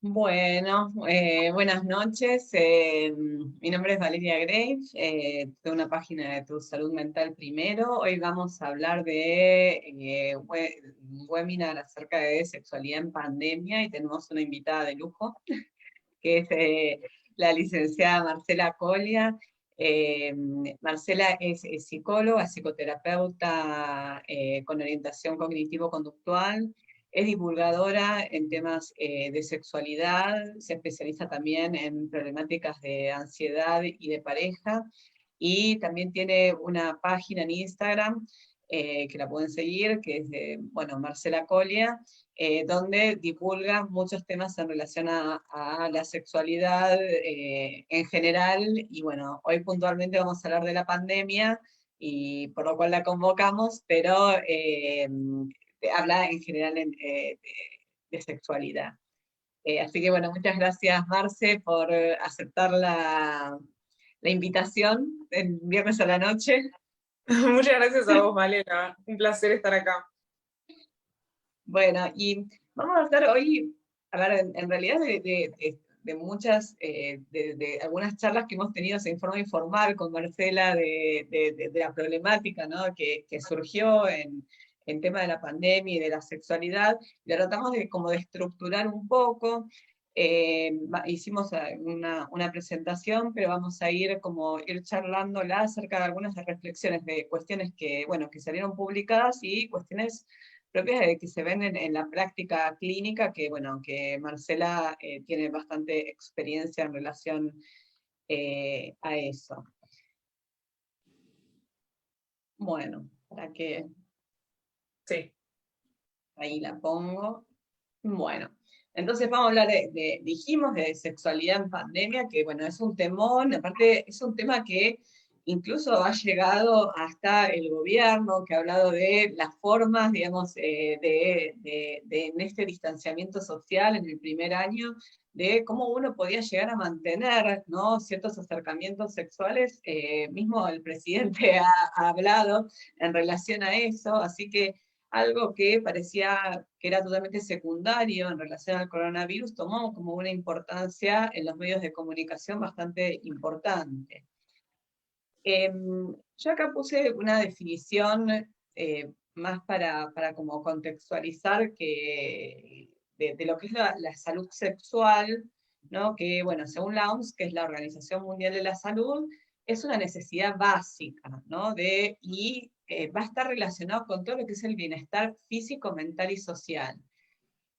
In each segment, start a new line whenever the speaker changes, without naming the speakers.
Bueno, buenas noches. Mi nombre es Valeria Grave, de una página de Tu Salud Mental Primero. Hoy vamos a hablar de un webinar acerca de sexualidad en pandemia y tenemos una invitada de lujo, que es la licenciada Marcela Colia. Eh, Marcela es psicóloga, psicoterapeuta con orientación cognitivo-conductual, es divulgadora en temas de sexualidad, se especializa también en problemáticas de ansiedad y de pareja, y también tiene una página en Instagram que la pueden seguir, que es de, bueno, Marcela Colia, donde divulga muchos temas en relación a la sexualidad en general, y bueno, hoy puntualmente vamos a hablar de la pandemia, y por lo cual la convocamos, pero habla en general de sexualidad. Así que bueno, muchas gracias Marce por aceptar la invitación el viernes a la noche.
Muchas gracias a vos, Malena. Un placer estar acá.
Bueno, y vamos a hablar hoy, a ver, en realidad de muchas, de algunas charlas que hemos tenido en forma informal con Marcela de la problemática, ¿no? que surgió en tema de la pandemia y de la sexualidad, y la tratamos de como de estructurar un poco. Hicimos una presentación, pero vamos a ir como ir charlándola acerca de algunas reflexiones de cuestiones que, bueno, que salieron publicadas y cuestiones propias de que se ven en la práctica clínica, que bueno, que Marcela tiene bastante experiencia en relación a eso. Bueno, para que
Sí.
ahí la pongo. Bueno, entonces vamos a hablar dijimos, de sexualidad en pandemia, que bueno, es un temón, aparte es un tema que incluso ha llegado hasta el gobierno, que ha hablado de las formas, digamos, en este distanciamiento social en el primer año, de cómo uno podía llegar a mantener, ¿no? Ciertos acercamientos sexuales. Mismo el presidente ha hablado en relación a eso, así que algo que parecía que era totalmente secundario en relación al coronavirus, tomó como una importancia en los medios de comunicación bastante importante. Yo acá puse una definición más para como contextualizar de lo que es la salud sexual, ¿no? Que, bueno, según la OMS, que es la Organización Mundial de la Salud, es una necesidad básica, ¿no? Y va a estar relacionado con todo lo que es el bienestar físico, mental y social.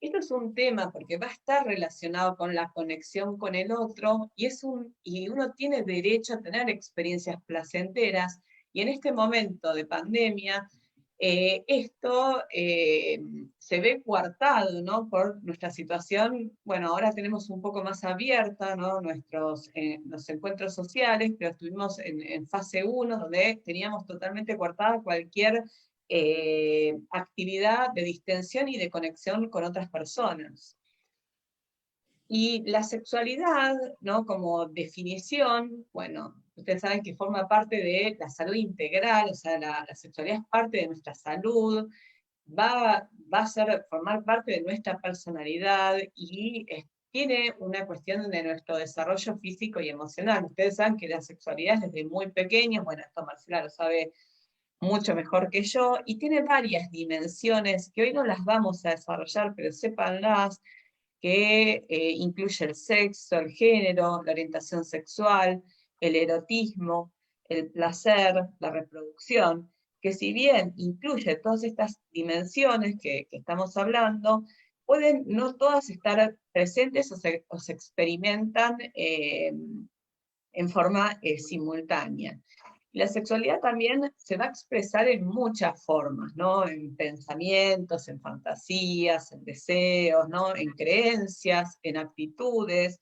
Esto es un tema porque va a estar relacionado con la conexión con el otro, y uno tiene derecho a tener experiencias placenteras, y en este momento de pandemia esto se ve coartado, ¿no? Por nuestra situación. Bueno, ahora tenemos un poco más abierta, ¿no? Los encuentros sociales, pero estuvimos en fase 1, donde teníamos totalmente coartada cualquier actividad de distensión y de conexión con otras personas. Y la sexualidad, ¿no? Como definición, bueno, ustedes saben que forma parte de la salud integral, o sea, la sexualidad es parte de nuestra salud, va a formar parte de nuestra personalidad, y tiene una cuestión de nuestro desarrollo físico y emocional. Ustedes saben que la sexualidad es desde muy pequeños, bueno, esto Marcela lo sabe mucho mejor que yo, y tiene varias dimensiones que hoy no las vamos a desarrollar, pero sépanlas, que incluye el sexo, el género, la orientación sexual, el erotismo, el placer, la reproducción, que si bien incluye todas estas dimensiones que estamos hablando, pueden no todas estar presentes o se experimentan en forma simultánea. La sexualidad también se va a expresar en muchas formas, ¿no? En pensamientos, en fantasías, en deseos, ¿no? En creencias, en actitudes,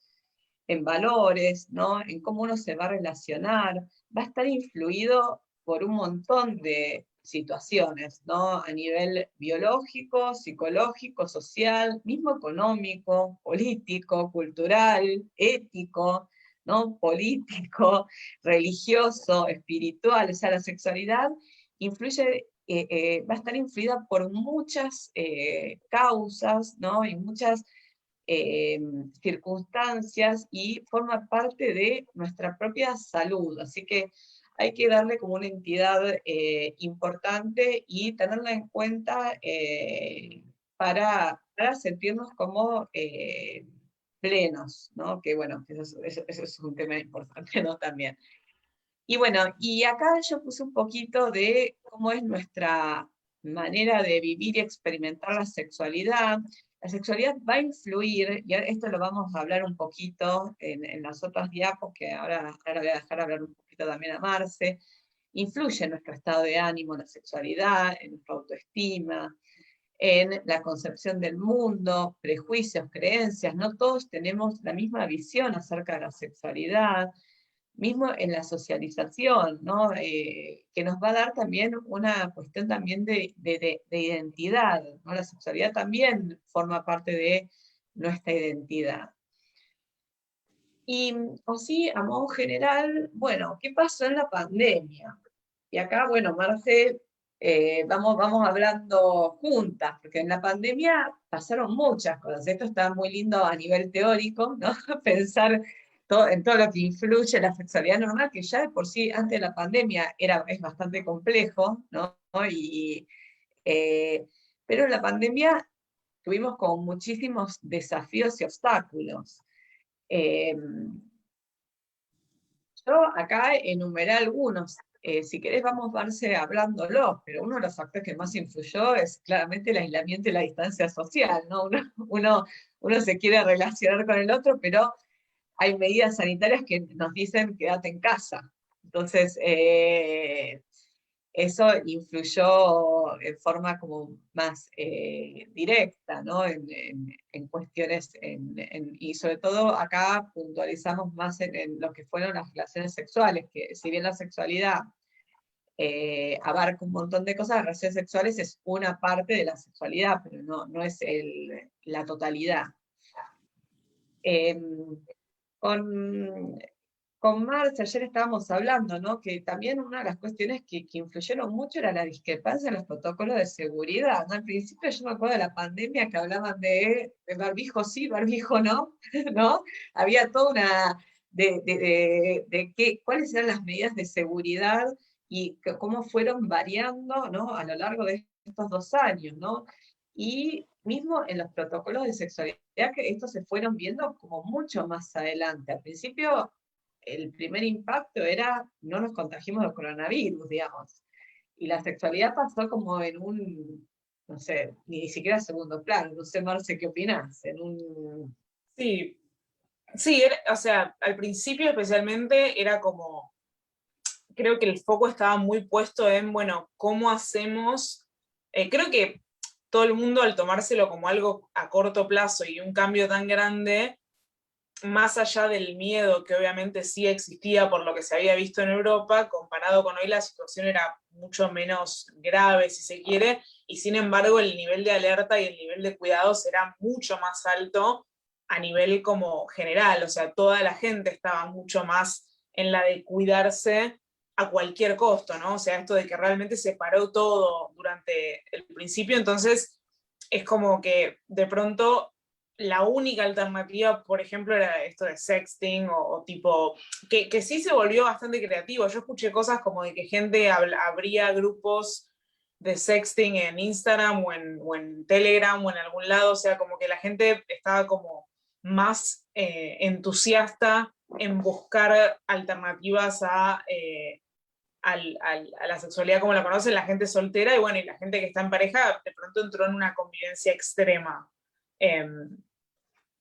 en valores, ¿no? En cómo uno se va a relacionar. Va a estar influido por un montón de situaciones, ¿no? A nivel biológico, psicológico, social, mismo económico, político, cultural, ético, ¿no? Político, religioso, espiritual. O sea, la sexualidad influye, va a estar influida por muchas causas, ¿no? Y muchas circunstancias y forma parte de nuestra propia salud. Así que hay que darle como una entidad importante y tenerla en cuenta para sentirnos como plenos, ¿no? Que bueno, eso es un tema importante, ¿no? También. Y bueno, y acá yo puse un poquito de cómo es nuestra manera de vivir y experimentar la sexualidad. La sexualidad va a influir, y esto lo vamos a hablar un poquito en las otras diapos, que ahora voy a dejar hablar un poquito también a Marce. Influye en nuestro estado de ánimo, la sexualidad, en nuestra autoestima, en la concepción del mundo, prejuicios, creencias. No todos tenemos la misma visión acerca de la sexualidad, mismo en la socialización, ¿no? Que nos va a dar también una cuestión también de identidad, ¿no? La sexualidad también forma parte de nuestra identidad. Y así, a modo general, bueno, ¿qué pasó en la pandemia? Y acá, bueno, Marce, vamos hablando juntas, porque en la pandemia pasaron muchas cosas. Esto está muy lindo a nivel teórico, ¿no? Pensar en todo lo que influye la sexualidad normal, que ya de por sí, antes de la pandemia, es bastante complejo, ¿no? Y, eh, pero en la pandemia tuvimos con muchísimos desafíos y obstáculos. Eh, yo acá enumeré algunos. Si querés vamos Marce hablándolos, pero uno de los factores que más influyó es claramente el aislamiento y la distancia social, ¿no? Uno se quiere relacionar con el otro, pero hay medidas sanitarias que nos dicen quédate en casa. Entonces, eso influyó en forma como más directa, ¿no? En cuestiones, y sobre todo acá puntualizamos más en lo que fueron las relaciones sexuales, que si bien la sexualidad abarca un montón de cosas, las relaciones sexuales es una parte de la sexualidad, pero no es la totalidad. Eh, con, con Marce ayer estábamos hablando, ¿no? Que también una de las cuestiones que influyeron mucho era la discrepancia en los protocolos de seguridad, ¿no? Al principio yo me acuerdo de la pandemia que hablaban de barbijo sí, barbijo no, ¿no? Había toda una cuáles eran las medidas de seguridad y cómo fueron variando, ¿no? A lo largo de estos 2 años, ¿no? Y mismo en los protocolos de sexualidad, que estos se fueron viendo como mucho más adelante. Al principio, el primer impacto era no nos contagiemos del coronavirus, digamos. Y la sexualidad pasó como en un, no sé, ni siquiera segundo plano. No sé, Marce, ¿qué opinas? En un...
Sí, sí, o sea, al principio especialmente era como, creo que el foco estaba muy puesto en, bueno, ¿cómo hacemos? Creo que todo el mundo al tomárselo como algo a corto plazo y un cambio tan grande, más allá del miedo que obviamente sí existía por lo que se había visto en Europa, comparado con hoy la situación era mucho menos grave, si se quiere, y sin embargo el nivel de alerta y el nivel de cuidados era mucho más alto a nivel como general, o sea, toda la gente estaba mucho más en la de cuidarse a cualquier costo, ¿no? O sea, esto de que realmente se paró todo durante el principio, entonces es como que de pronto la única alternativa, por ejemplo, era esto de sexting o tipo, que sí se volvió bastante creativo. Yo escuché cosas como de que gente abría grupos de sexting en Instagram o en Telegram o en algún lado, o sea, como que la gente estaba como más entusiasta en buscar alternativas a la sexualidad como la conocen la gente soltera y bueno, y la gente que está en pareja de pronto entró en una convivencia extrema. Eh,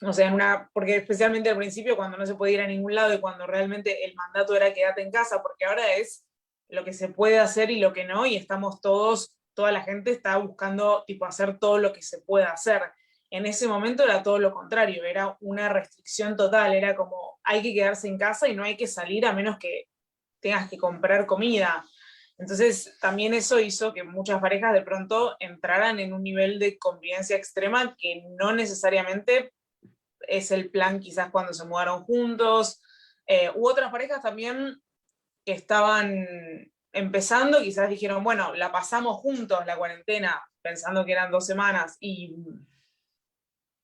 o sea, porque especialmente al principio cuando no se podía ir a ningún lado y cuando realmente el mandato era quédate en casa, porque ahora es lo que se puede hacer y lo que no, y estamos todos, toda la gente está buscando tipo hacer todo lo que se pueda hacer. En ese momento era todo lo contrario, era una restricción total, era como hay que quedarse en casa y no hay que salir a menos que tengas que comprar comida. Entonces, también eso hizo que muchas parejas de pronto entraran en un nivel de convivencia extrema que no necesariamente es el plan quizás cuando se mudaron juntos. Hubo otras parejas también que estaban empezando, quizás dijeron, bueno, la pasamos juntos la cuarentena, pensando que eran 2 semanas,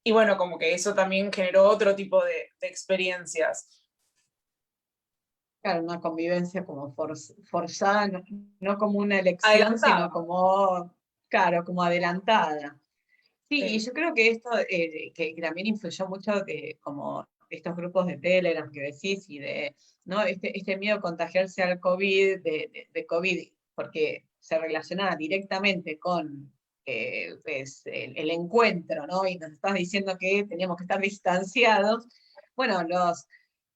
Y bueno, como que eso también generó otro tipo de experiencias.
Claro, una convivencia como forzada, no, no como una elección, sino
Adelantado.
como, claro, como adelantada. Sí, y
Sí,
yo creo que esto que también influyó mucho de como estos grupos de Telegram que decís y de, ¿no? Este miedo a contagiarse al COVID, de COVID, porque se relacionaba directamente con pues, el encuentro, ¿no? Y nos estás diciendo que teníamos que estar distanciados. Bueno,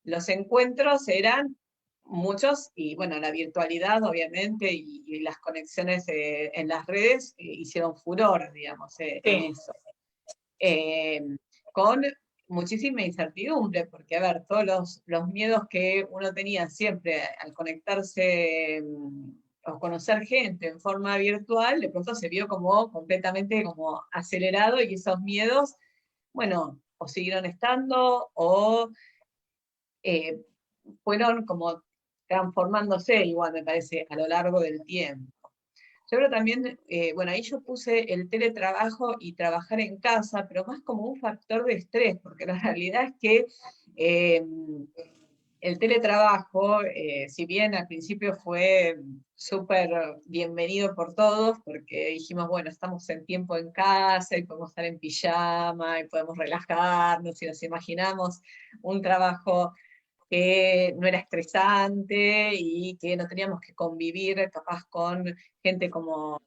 los encuentros eran muchos y bueno, la virtualidad obviamente y las conexiones en las redes hicieron furor, digamos, en
sí.
eso. Eh, con muchísima incertidumbre, porque a ver, todos los miedos que uno tenía siempre al conectarse o conocer gente en forma virtual, de pronto se vio como completamente como acelerado y esos miedos, bueno, o siguieron estando o eh, fueron como transformándose igual, me parece, a lo largo del tiempo. Yo creo también, bueno, ahí yo puse el teletrabajo y trabajar en casa, pero más como un factor de estrés, porque la realidad es que eh, el teletrabajo, si bien al principio fue súper bienvenido por todos, porque dijimos, bueno, estamos en tiempo en casa y podemos estar en pijama y podemos relajarnos y nos imaginamos un trabajo que no era estresante y que no teníamos que convivir capaz con gente como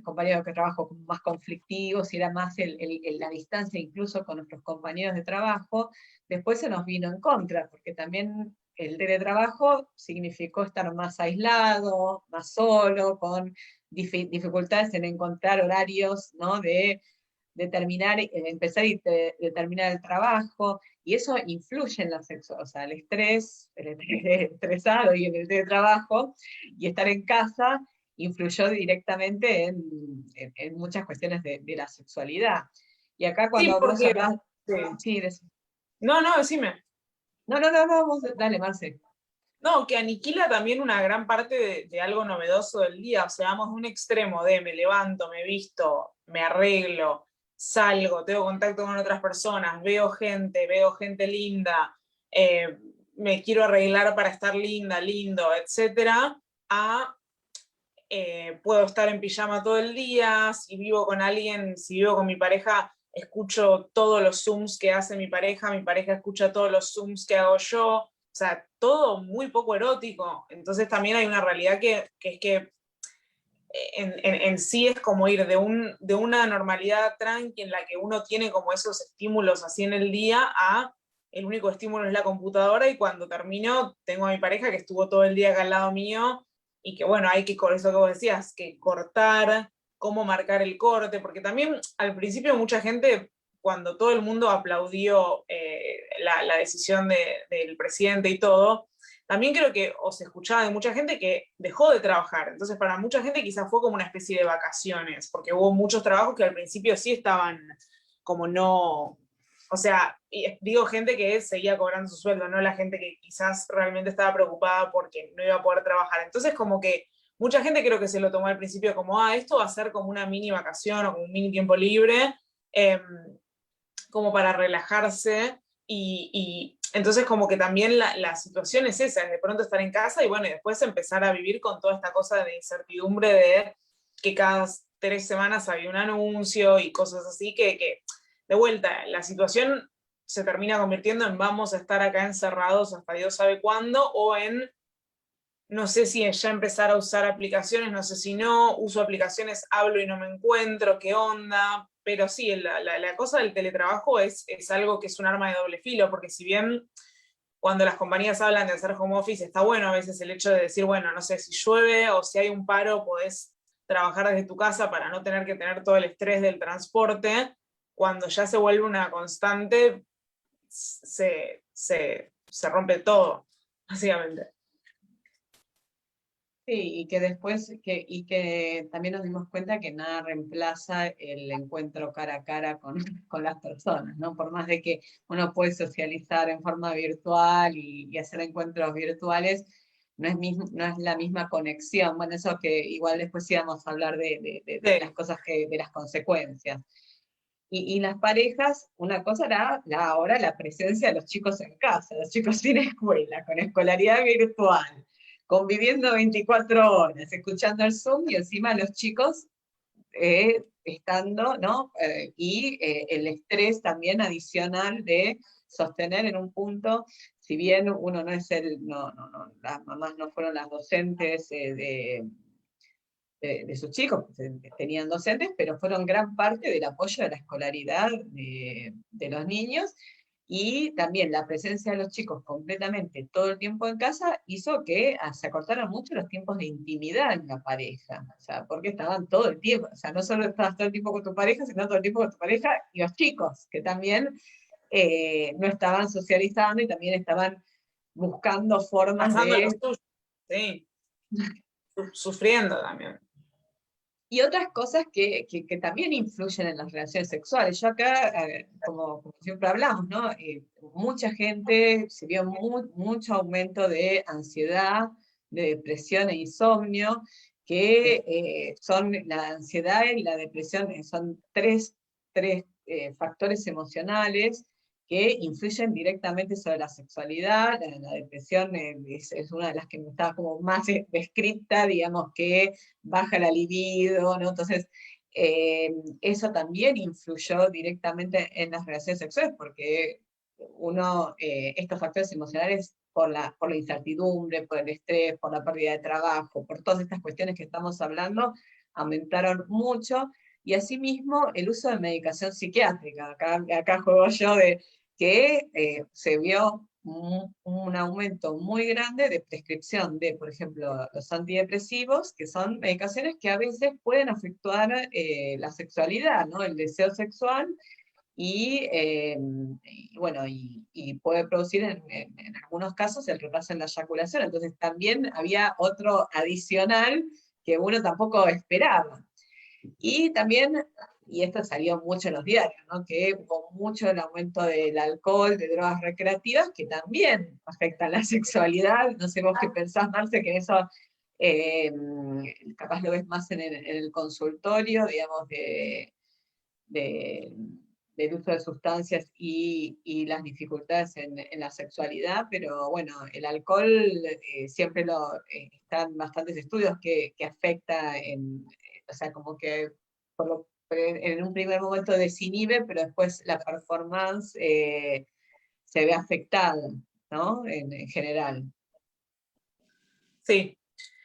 compañeros de trabajo más conflictivos y era más la distancia incluso con nuestros compañeros de trabajo, después se nos vino en contra, porque también el teletrabajo significó estar más aislado, más solo, con dificultades en encontrar horarios, ¿no? De terminar, empezar y de terminar el trabajo, y eso influye en la sexualidad, o sea, el estrés estresado y el trabajo, y estar en casa influyó directamente en muchas cuestiones de la sexualidad. Y acá
Sí,
cuando vos
porque...
hablás,
sí.
sí,
No, no, decime.
no, no, no, no, vos dale, Marce.
No, que aniquila también una gran parte de algo novedoso del día. O sea, vamos de un extremo de me levanto, me visto, me arreglo, salgo, tengo contacto con otras personas, veo gente linda, me quiero arreglar para estar linda, lindo, etcétera, a puedo estar en pijama todo el día, si vivo con alguien, si vivo con mi pareja, escucho todos los Zooms que hace mi pareja escucha todos los Zooms que hago yo, o sea, todo muy poco erótico. Entonces también hay una realidad que es que en sí es como ir de una normalidad tranqui en la que uno tiene como esos estímulos así en el día a el único estímulo es la computadora y cuando termino tengo a mi pareja que estuvo todo el día acá al lado mío y que bueno, hay que, con eso que vos decías, que cortar, cómo marcar el corte, porque también al principio mucha gente, cuando todo el mundo aplaudió la decisión del presidente y todo, también creo que o se escuchaba de mucha gente que dejó de trabajar. Entonces, para mucha gente quizás fue como una especie de vacaciones, porque hubo muchos trabajos que al principio sí estaban como no, o sea, digo gente que seguía cobrando su sueldo, no la gente que quizás realmente estaba preocupada porque no iba a poder trabajar. Entonces, como que mucha gente creo que se lo tomó al principio como, ah, esto va a ser como una mini vacación o como un mini tiempo libre, eh, como para relajarse y entonces como que también la situación es esa, es de pronto estar en casa y bueno, y después empezar a vivir con toda esta cosa de incertidumbre de que cada 3 semanas había un anuncio y cosas así que de vuelta, la situación se termina convirtiendo en vamos a estar acá encerrados hasta Dios sabe cuándo o en no sé si ya empezar a usar aplicaciones, no sé si no, uso aplicaciones, hablo y no me encuentro, qué onda, pero sí, la cosa del teletrabajo es algo que es un arma de doble filo, porque si bien cuando las compañías hablan de hacer home office está bueno a veces el hecho de decir, bueno, no sé, si llueve o si hay un paro, podés trabajar desde tu casa para no tener que tener todo el estrés del transporte, cuando ya se vuelve una constante, se rompe todo, básicamente.
Sí, y que después, y que también nos dimos cuenta que nada reemplaza el encuentro cara a cara con, con las personas, ¿no? Por más de que uno puede socializar en forma virtual y hacer encuentros virtuales, no es la misma conexión. Bueno, eso que igual después íbamos a hablar de las
Sí.
cosas de las consecuencias. Y las parejas, una cosa era ahora la presencia de los chicos en casa, los chicos sin escuela, con escolaridad virtual, conviviendo 24 horas, escuchando el Zoom y encima los chicos estando, ¿no? El estrés también adicional de sostener en un punto, si bien uno no es las mamás no fueron las docentes de sus chicos, tenían docentes, pero fueron gran parte del apoyo de la escolaridad de los niños, y también la presencia de los chicos completamente todo el tiempo en casa hizo que se acortaran mucho los tiempos de intimidad en la pareja, o sea, porque estaban todo el tiempo, o sea, no solo estabas todo el tiempo con tu pareja, sino todo el tiempo con tu pareja y los chicos, que también no estaban socializando y también estaban buscando formas
Pasando
de...
los tuyos, sí, sufriendo también.
Y otras cosas que también influyen en las relaciones sexuales. Yo acá, como siempre hablamos, ¿no? Mucha gente se vio mucho aumento de ansiedad, de depresión e insomnio, que son la ansiedad y la depresión, son tres factores emocionales que influyen directamente sobre la sexualidad. La depresión es una de las que me está como más descrita, digamos, que baja la libido, ¿no? Entonces, eso también influyó directamente en las relaciones sexuales, porque estos factores emocionales, por la incertidumbre, por el estrés, por la pérdida de trabajo, por todas estas cuestiones que estamos hablando, aumentaron mucho, y asimismo el uso de medicación psiquiátrica. Acá juego yo de que se vio un aumento muy grande de prescripción de, por ejemplo, los antidepresivos, que son medicaciones que a veces pueden afectar la sexualidad, ¿no? El deseo sexual, y puede producir en algunos casos el retraso en la eyaculación. Entonces también había otro adicional que uno tampoco esperaba. Y también, y esto salió mucho en los diarios, ¿no? Que hubo mucho el aumento del alcohol, de drogas recreativas, que también afectan la sexualidad. No sé vos qué pensás, Marce, que eso eh, capaz lo ves más en el consultorio, digamos, de- del uso de sustancias y las dificultades en la sexualidad, pero bueno, el alcohol siempre están bastantes estudios que afecta o sea, como que en un primer momento desinhibe, pero después la performance se ve afectada, ¿no? En general.
Sí,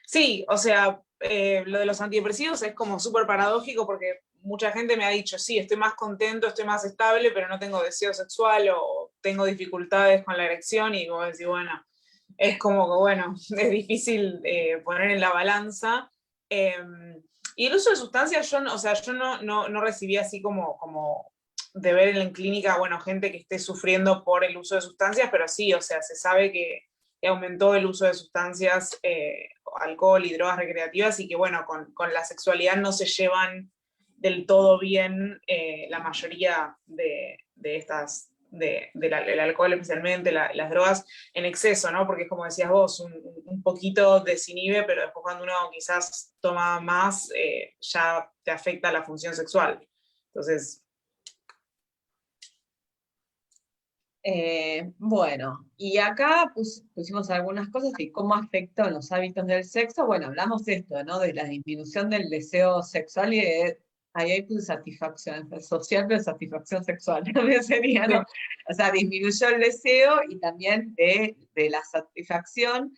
sí, o sea, lo de los antidepresivos es como súper paradójico porque mucha gente me ha dicho, sí, estoy más contento, estoy más estable, pero no tengo deseo sexual o tengo dificultades con la erección y como decir, bueno, es como que, bueno, es difícil poner en la balanza. Eh, y el uso de sustancias, o sea, yo no recibí así como de ver en clínica, bueno, gente que esté sufriendo por el uso de sustancias, pero sí, o sea, se sabe que aumentó el uso de sustancias, alcohol y drogas recreativas, y que bueno, con la sexualidad no se llevan del todo bien la mayoría de estas, del alcohol especialmente, las drogas en exceso, ¿no? Porque es como decías vos, un poquito desinhibe, pero después cuando uno quizás toma más, ya te afecta la función sexual. Entonces,
Bueno, y acá pusimos algunas cosas y cómo afectó en los hábitos del sexo. Bueno, hablamos de esto, ¿no? De la disminución del deseo sexual y ahí hay satisfacción social, pero satisfacción sexual también sería, ¿no? O sea, disminuyó el deseo y también de la satisfacción.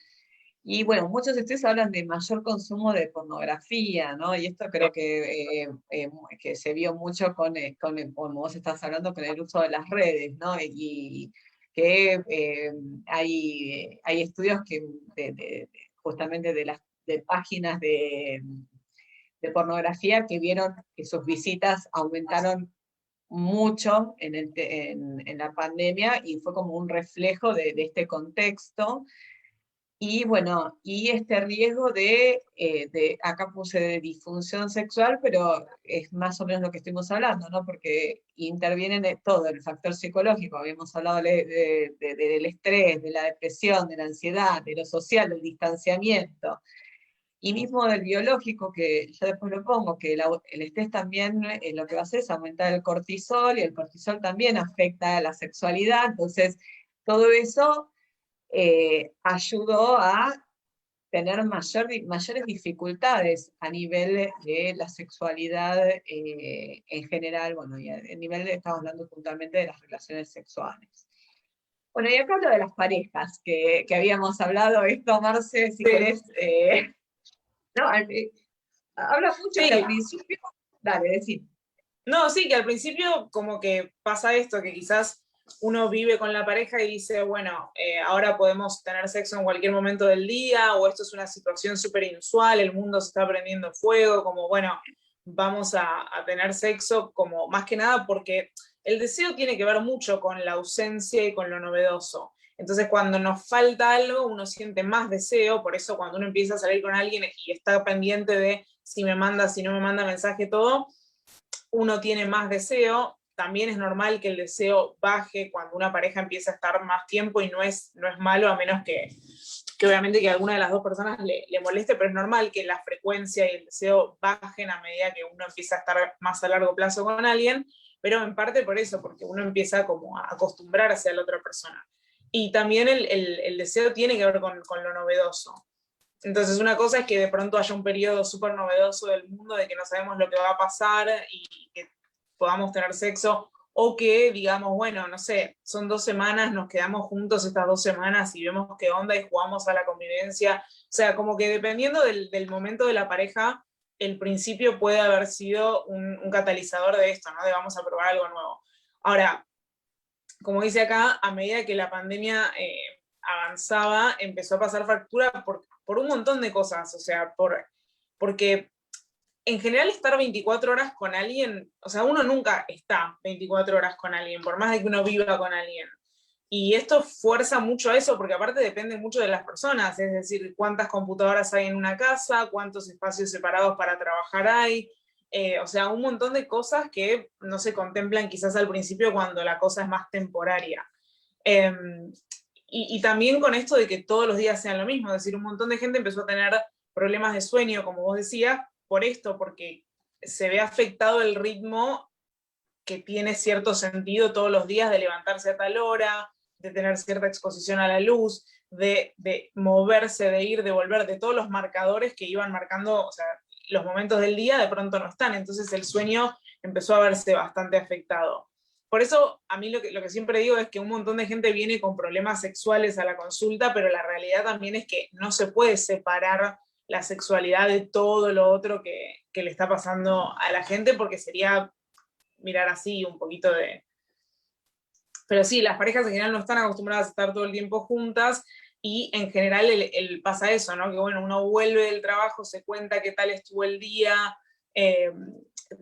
Y bueno, muchos estudios hablan de mayor consumo de pornografía, ¿no? Y esto creo que se vio mucho como vos estás hablando, con el uso de las redes, ¿no? Y que hay estudios justamente de páginas de pornografía que vieron que sus visitas aumentaron mucho en la pandemia, y fue como un reflejo de este contexto. Y bueno, y este riesgo acá puse de disfunción sexual, pero es más o menos lo que estuvimos hablando, ¿no? Porque interviene de todo, el factor psicológico, habíamos hablado del estrés, de la depresión, de la ansiedad, de lo social, del distanciamiento. Y mismo del biológico, que yo después lo pongo, que el estrés también lo que va a hacer es aumentar el cortisol, y el cortisol también afecta a la sexualidad, entonces todo eso ayudó a tener mayores dificultades a nivel de la sexualidad en general, bueno, y a nivel estamos hablando puntualmente de las relaciones sexuales. Bueno, y acá hablo de las parejas que habíamos hablado, esto, Marce, si
Sí.
querés, no, habla mucho que al
Sí,
principio, dale, decir.
no, sí, que al principio como que pasa esto, que quizás uno vive con la pareja y dice, bueno, ahora podemos tener sexo en cualquier momento del día, o esto es una situación súper inusual, el mundo se está prendiendo fuego, como bueno, vamos a tener sexo, como más que nada porque el deseo tiene que ver mucho con la ausencia y con lo novedoso. Entonces, cuando nos falta algo, uno siente más deseo, por eso cuando uno empieza a salir con alguien y está pendiente de si me manda, si no me manda mensaje, todo, uno tiene más deseo. También es normal que el deseo baje cuando una pareja empieza a estar más tiempo y no es malo, a menos que obviamente que a alguna de las dos personas le moleste, pero es normal que la frecuencia y el deseo bajen a medida que uno empieza a estar más a largo plazo con alguien, pero en parte por eso, porque uno empieza como a acostumbrarse a la otra persona. Y también el deseo tiene que ver con lo novedoso. Entonces, una cosa es que de pronto haya un periodo súper novedoso del mundo de que no sabemos lo que va a pasar y que podamos tener sexo, o que digamos, bueno, no sé, son 2 semanas, nos quedamos juntos estas 2 semanas y vemos qué onda y jugamos a la convivencia. O sea, como que dependiendo del momento de la pareja, el principio puede haber sido un catalizador de esto, ¿no? De vamos a probar algo nuevo. Ahora, como dice acá, a medida que la pandemia avanzaba, empezó a pasar factura por un montón de cosas, o sea, porque en general estar 24 horas con alguien, o sea, uno nunca está 24 horas con alguien, por más de que uno viva con alguien. Y esto fuerza mucho a eso, porque aparte depende mucho de las personas, es decir, cuántas computadoras hay en una casa, cuántos espacios separados para trabajar hay, o sea, un montón de cosas que no se contemplan quizás al principio cuando la cosa es más temporaria. Eh, y también con esto de que todos los días sean lo mismo, es decir, un montón de gente empezó a tener problemas de sueño, como vos decías, por esto, porque se ve afectado el ritmo que tiene cierto sentido todos los días de levantarse a tal hora, de tener cierta exposición a la luz, de moverse, de ir, de volver, de todos los marcadores que iban marcando, o sea, los momentos del día de pronto no están, entonces el sueño empezó a verse bastante afectado. Por eso a mí lo que siempre digo es que un montón de gente viene con problemas sexuales a la consulta, pero la realidad también es que no se puede separar la sexualidad de todo lo otro que le está pasando a la gente, porque sería mirar así un poquito de... Pero sí, las parejas en general no están acostumbradas a estar todo el tiempo juntas y en general pasa eso, ¿no? Que bueno, uno vuelve del trabajo, se cuenta qué tal estuvo el día, eh,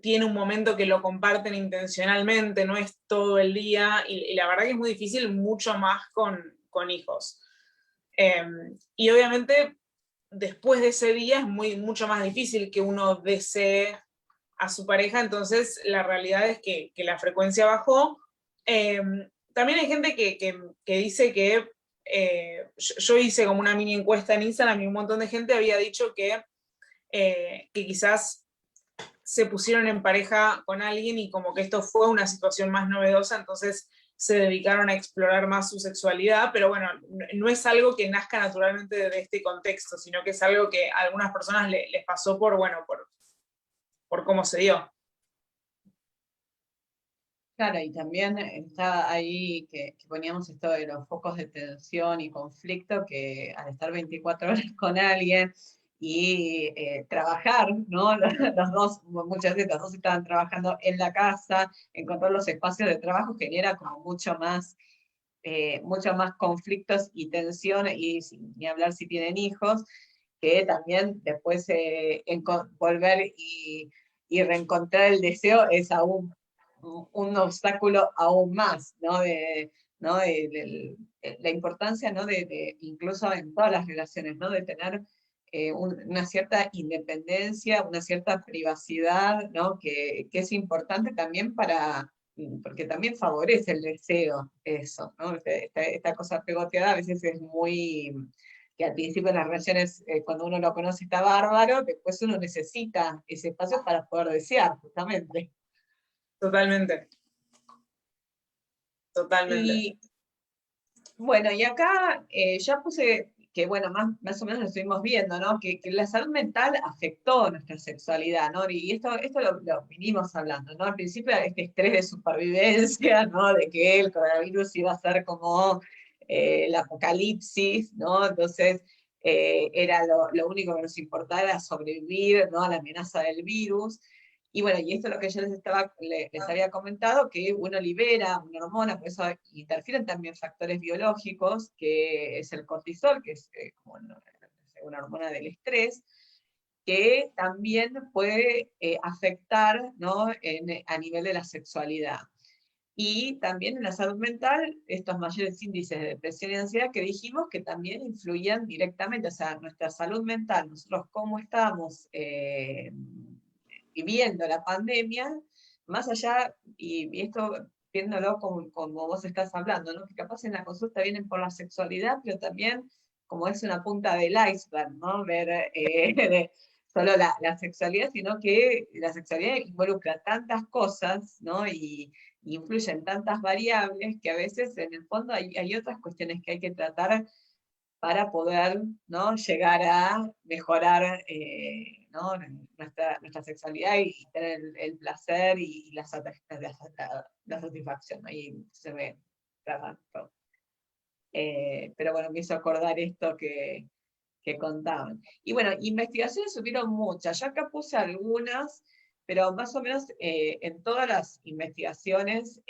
tiene un momento que lo comparten intencionalmente, no es todo el día, y la verdad que es muy difícil, mucho más con hijos. Eh, y obviamente después de ese día es mucho más difícil que uno desee a su pareja, entonces la realidad es que la frecuencia bajó. Eh, También hay gente que dice que, yo hice como una mini encuesta en Instagram y un montón de gente había dicho que quizás se pusieron en pareja con alguien y como que esto fue una situación más novedosa, entonces se dedicaron a explorar más su sexualidad, pero bueno, no es algo que nazca naturalmente de este contexto, sino que es algo que a algunas personas les pasó bueno, por cómo se dio.
Claro, y también está ahí que poníamos esto de los focos de tensión y conflicto, que al estar 24 horas con alguien y trabajar, ¿no? Los dos, muchas veces los dos estaban trabajando en la casa, encontrar los espacios de trabajo genera como mucho más conflictos y tensión, y ni hablar si tienen hijos, que también después volver y reencontrar el deseo es aún un obstáculo aún más, ¿no? ¿No? La importancia, ¿no? Incluso en todas las relaciones, ¿no? De tener una cierta independencia, una cierta privacidad, ¿no? Que es importante también porque también favorece el deseo, eso, ¿no? Esta cosa pegoteada a veces es muy, que al principio en las relaciones, cuando uno lo conoce está bárbaro, después uno necesita ese espacio para poder desear, justamente.
Totalmente, totalmente.
Y bueno, y acá ya puse que, bueno, más o menos lo estuvimos viendo, ¿no? Que la salud mental afectó nuestra sexualidad, ¿no? Y esto lo vinimos hablando, ¿no? Al principio este estrés de supervivencia, ¿no? De que el coronavirus iba a ser como el apocalipsis, ¿no? Entonces era lo único que nos importaba era sobrevivir, ¿no? A la amenaza del virus. Y bueno, y esto es lo que yo les había comentado, que uno libera una hormona, por eso interfieren también factores biológicos, que es el cortisol, que es como una hormona del estrés, que también puede afectar, ¿no? A nivel de la sexualidad. Y también en la salud mental, estos mayores índices de depresión y ansiedad que dijimos que también influían directamente, o sea, nuestra salud mental, nosotros cómo estábamos viviendo la pandemia, más allá, y esto viéndolo como vos estás hablando, ¿no? Que capaz en la consulta vienen por la sexualidad, pero también como es una punta del iceberg, ¿no? Ver solo la sexualidad, sino que la sexualidad involucra tantas cosas, ¿no? Y influyen tantas variables que a veces en el fondo hay otras cuestiones que hay que tratar para poder, ¿no? Llegar a mejorar ¿no? nuestra sexualidad y tener el placer y la satisfacción. Ahí se ve trabajando. Pero bueno, me hizo acordar esto que contaban. Y bueno, investigaciones hubieron muchas. Yo acá puse algunas, pero más o menos en todas las investigaciones,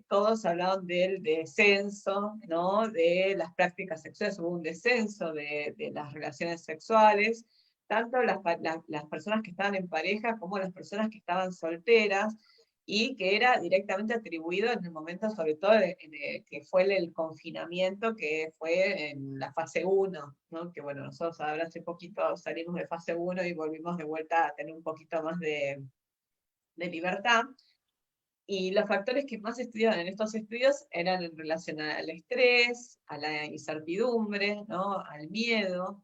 todos hablaban del descenso, ¿no? De las prácticas sexuales, hubo un descenso de las relaciones sexuales, tanto las personas que estaban en pareja como las personas que estaban solteras, y que era directamente atribuido en el momento, sobre todo, que fue el confinamiento, que fue en la fase 1, ¿no? Que bueno, nosotros ahora hace poquito salimos de fase 1 y volvimos de vuelta a tener un poquito más de libertad. Y los factores que más estudiaban en estos estudios eran en relación al estrés, a la incertidumbre, ¿no? Al miedo,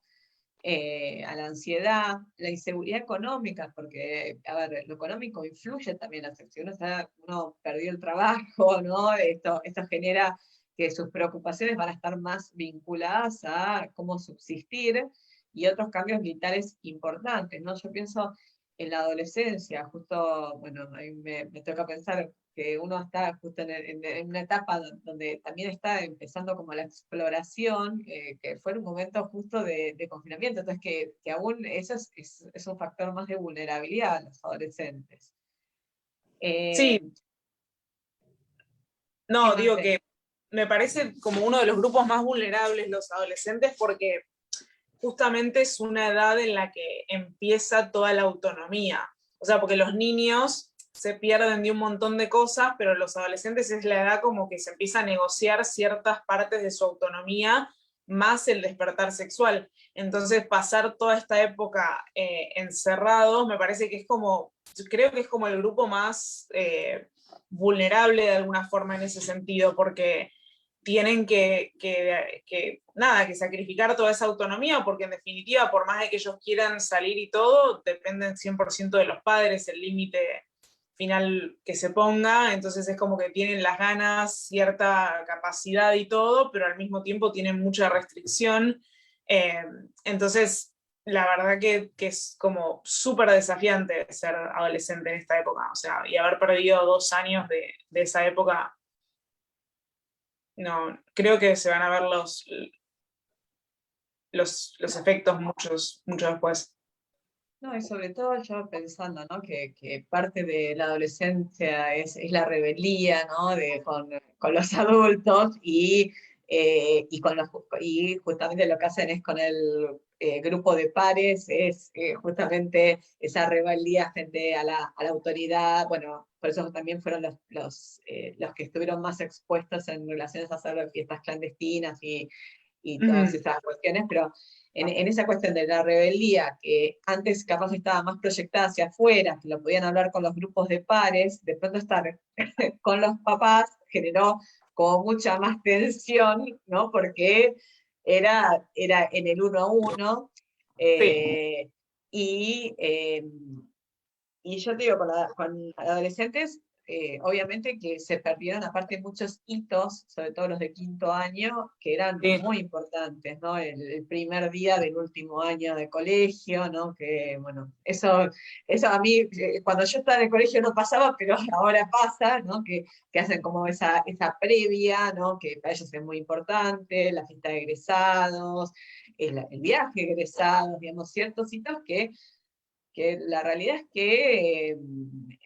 a la ansiedad, la inseguridad económica, porque, a ver, lo económico influye también en la sexualidad. Uno perdió el trabajo, ¿no? Esto genera que sus preocupaciones van a estar más vinculadas a cómo subsistir y otros cambios vitales importantes, ¿no? Yo pienso en la adolescencia, justo, bueno, a mí me toca pensar que uno está justo en una etapa donde también está empezando como la exploración, que fue un momento justo de confinamiento, entonces que aún eso es un factor más de vulnerabilidad a los adolescentes.
Sí,
¿Qué
no,
más
digo
ves?
que me parece como uno de los grupos más vulnerables los adolescentes porque justamente es una edad en la que empieza toda la autonomía. O sea, porque los niños se pierden de un montón de cosas, pero los adolescentes es la edad como que se empieza a negociar ciertas partes de su autonomía, más el despertar sexual. Entonces, pasar toda esta época encerrados, me parece que es como, creo que es como el grupo más vulnerable de alguna forma en ese sentido, porque tienen nada, que sacrificar toda esa autonomía, porque en definitiva, por más de que ellos quieran salir y todo, dependen 100% de los padres, el límite final que se ponga, entonces es como que tienen las ganas, cierta capacidad y todo, pero al mismo tiempo tienen mucha restricción. Eh, entonces, la verdad que es como súper desafiante ser adolescente en esta época, o sea, y haber perdido 2 años de esa época, no, creo que se van a ver los efectos mucho después.
No, y sobre todo yo pensando, ¿no? Que parte de la adolescencia es la rebeldía, ¿no? Con los adultos y justamente lo que hacen es con el grupo de pares, es justamente esa rebeldía frente a la autoridad. Bueno, por eso también fueron los que estuvieron más expuestos en relaciones a hacer fiestas clandestinas y todas
Ujú.
esas cuestiones, pero en esa cuestión de la rebeldía, que antes capaz estaba más proyectada hacia afuera, que lo podían hablar con los grupos de pares, de pronto estar con los papás generó como mucha más tensión, ¿no? Porque era en el 1 a 1,
Sí,
y, y yo te digo, con adolescentes, obviamente que se perdieron aparte muchos hitos, sobre todo los de 5.º año, que eran
sí.
muy importantes, ¿no? El primer día del último año de colegio, ¿no? Que, bueno, eso a mí, cuando yo estaba en el colegio no pasaba, pero ahora pasa, ¿no? Que hacen como esa previa, ¿no? Que para ellos es muy importante, la fiesta de egresados, el viaje de egresados, digamos, ciertos hitos que la realidad es que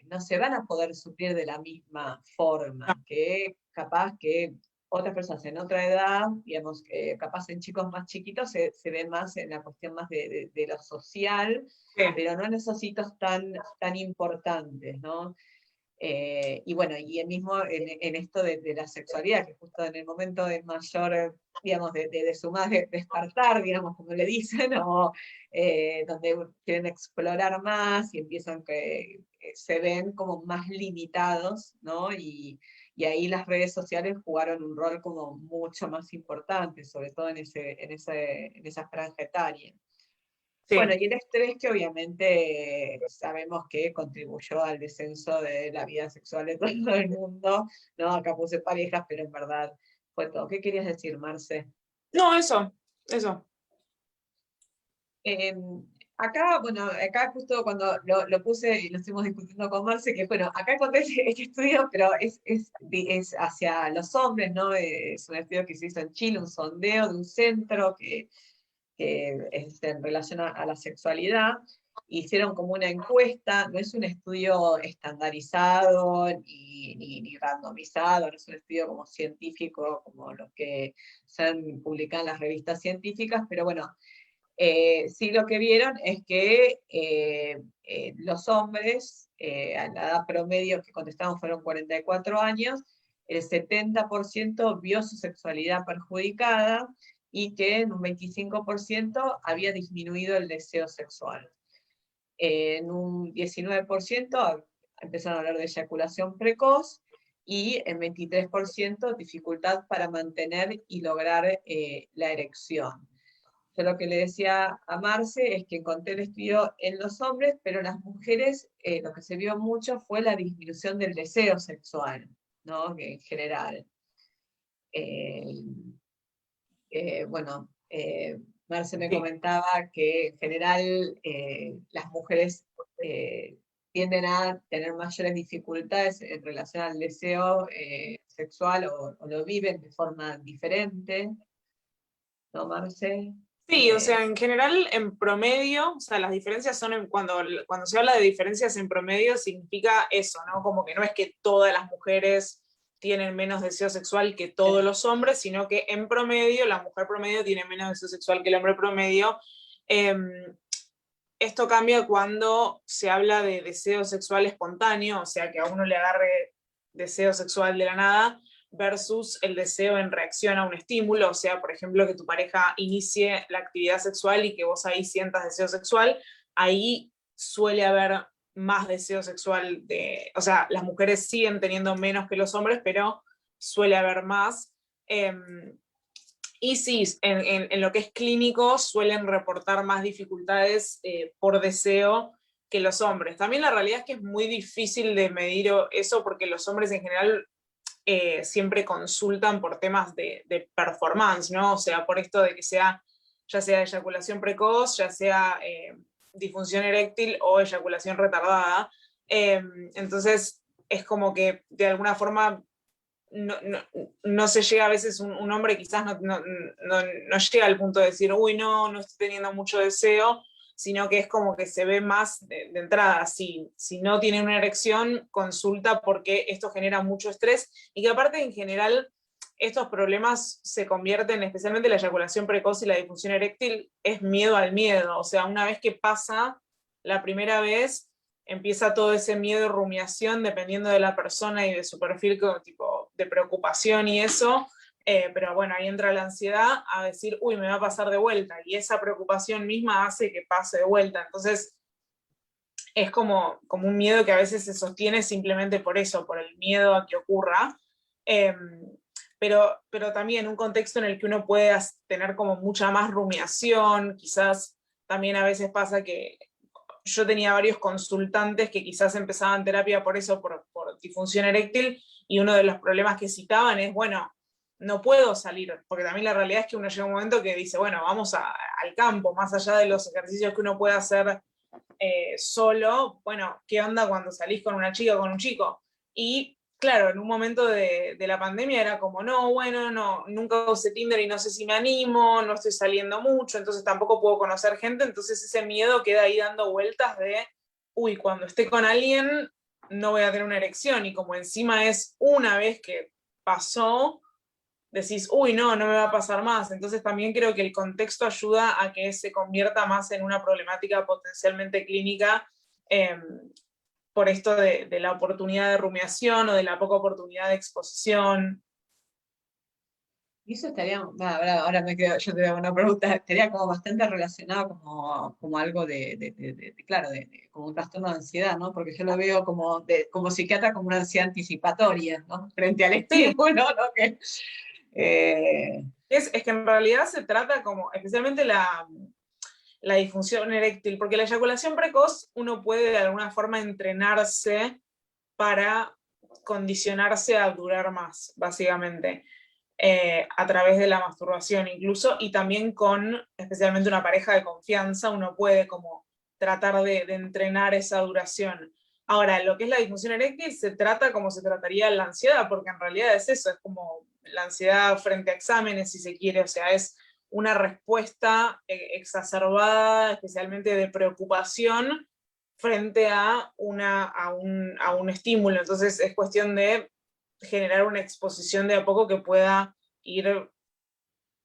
no se van a poder suplir de la misma
No,
forma, que capaz que otras personas en otra edad, digamos, capaz en chicos más chiquitos se ve más en la cuestión más de lo social,
sí,
pero no en esos hitos tan importantes, ¿no? Y bueno, y el mismo en esto de la sexualidad, que justo en el momento de mayor, digamos, de su más despertar, digamos, como le dicen, o donde quieren explorar más y empiezan que se ven como más limitados, ¿no? Y ahí las redes sociales jugaron un rol como mucho más importante, sobre todo en esa franja etaria. Bueno,
sí.
y el estrés que obviamente sabemos que contribuyó al descenso de la vida sexual de todo el mundo, ¿no? Acá puse parejas, pero en verdad fue todo. ¿Qué querías decir, Marce?
No, eso.
Eh, Acá, bueno, acá justo cuando lo puse y lo estuvimos discutiendo con Marce, que bueno, acá encontré este estudio, pero es hacia los hombres, ¿no? Es un estudio que se hizo en Chile, un sondeo de un centro que es en relación a la sexualidad. Hicieron como una encuesta, no es un estudio estandarizado ni randomizado, no es un estudio como científico, como los que se han publicado en las revistas científicas, pero bueno, sí lo que vieron es que los hombres, a la edad promedio que contestamos fueron 44 años, el 70% vio su sexualidad perjudicada y que en un 25% había disminuido el deseo sexual. En un 19% empezaron a hablar de eyaculación precoz y en 23% dificultad para mantener y lograr la erección. Yo lo que le decía a Marce es que encontré el estudio en los hombres, pero en las mujeres lo que se vio mucho fue la disminución del deseo sexual, ¿no? Que en general. Eh, bueno, Marce me
Sí.
comentaba que en general las mujeres tienden a tener mayores dificultades en relación al deseo sexual o lo viven de forma diferente, ¿no, Marce?
Sí, o sea, en general, en promedio, o sea, las diferencias son cuando se habla de diferencias en promedio, significa eso, ¿no? Como que no es que todas las mujeres tienen menos deseo sexual que todos los hombres, sino que en promedio, la mujer promedio tiene menos deseo sexual que el hombre promedio. Esto cambia cuando se habla de deseo sexual espontáneo, o sea, que a uno le agarre deseo sexual de la nada, versus el deseo en reacción a un estímulo, o sea, por ejemplo, que tu pareja inicie la actividad sexual y que vos ahí sientas deseo sexual, ahí suele haber más deseo sexual o sea, las mujeres siguen teniendo menos que los hombres, pero suele haber más. Y sí, en lo que es clínico suelen reportar más dificultades por deseo que los hombres. También la realidad es que es muy difícil de medir eso porque los hombres en general siempre consultan por temas de performance, ¿no? O sea, por esto de que sea, ya sea eyaculación precoz, ya sea disfunción eréctil o eyaculación retardada. Entonces, es como que de alguna forma no se llega a veces un hombre quizás no llega al punto de decir, uy, no estoy teniendo mucho deseo, sino que es como que se ve más de entrada, si no tiene una erección, consulta porque esto genera mucho estrés y que aparte en general estos problemas se convierten, especialmente la eyaculación precoz y la disfunción eréctil, es miedo al miedo, o sea, una vez que pasa la primera vez, empieza todo ese miedo y rumiación dependiendo de la persona y de su perfil como tipo de preocupación y eso, pero bueno, ahí entra la ansiedad a decir, uy, me va a pasar de vuelta, y esa preocupación misma hace que pase de vuelta, entonces es como un miedo que a veces se sostiene simplemente por eso, por el miedo a que ocurra. Eh, pero también un contexto en el que uno puede tener como mucha más rumiación, quizás también a veces pasa que yo tenía varios consultantes que quizás empezaban terapia por eso, por disfunción eréctil, y uno de los problemas que citaban es, bueno, no puedo salir, porque también la realidad es que uno llega a un momento que dice, bueno, vamos al campo, más allá de los ejercicios que uno puede hacer solo, bueno, ¿qué onda cuando salís con una chica o con un chico? Y claro, en un momento de la pandemia era como, no, bueno, no, nunca usé Tinder y no sé si me animo, no estoy saliendo mucho, entonces tampoco puedo conocer gente, entonces ese miedo queda ahí dando vueltas de, uy, cuando esté con alguien no voy a tener una erección, y como encima es una vez que pasó, decís, uy, no, no me va a pasar más. Entonces también creo que el contexto ayuda a que se convierta más en una problemática potencialmente clínica, eh, por esto de la oportunidad de rumiación o de la poca oportunidad de exposición.
Y eso estaría, ahora me quedo, yo te hago una pregunta, estaría como bastante relacionado como algo claro, como un trastorno de ansiedad, ¿no? Porque yo lo veo como psiquiatra como una ansiedad anticipatoria, ¿no? Frente al
Sí,
estímulo, ¿no? Eh,
es que en realidad se trata como, especialmente la disfunción eréctil, porque la eyaculación precoz uno puede de alguna forma entrenarse para condicionarse a durar más, básicamente, a través de la masturbación incluso, y también con especialmente una pareja de confianza, uno puede como tratar de entrenar esa duración. Ahora, lo que es la disfunción eréctil se trata como se trataría la ansiedad, porque en realidad es eso, es como la ansiedad frente a exámenes, si se quiere, o sea, es una respuesta exacerbada, especialmente de preocupación, frente a un estímulo. Entonces es cuestión de generar una exposición de a poco que pueda ir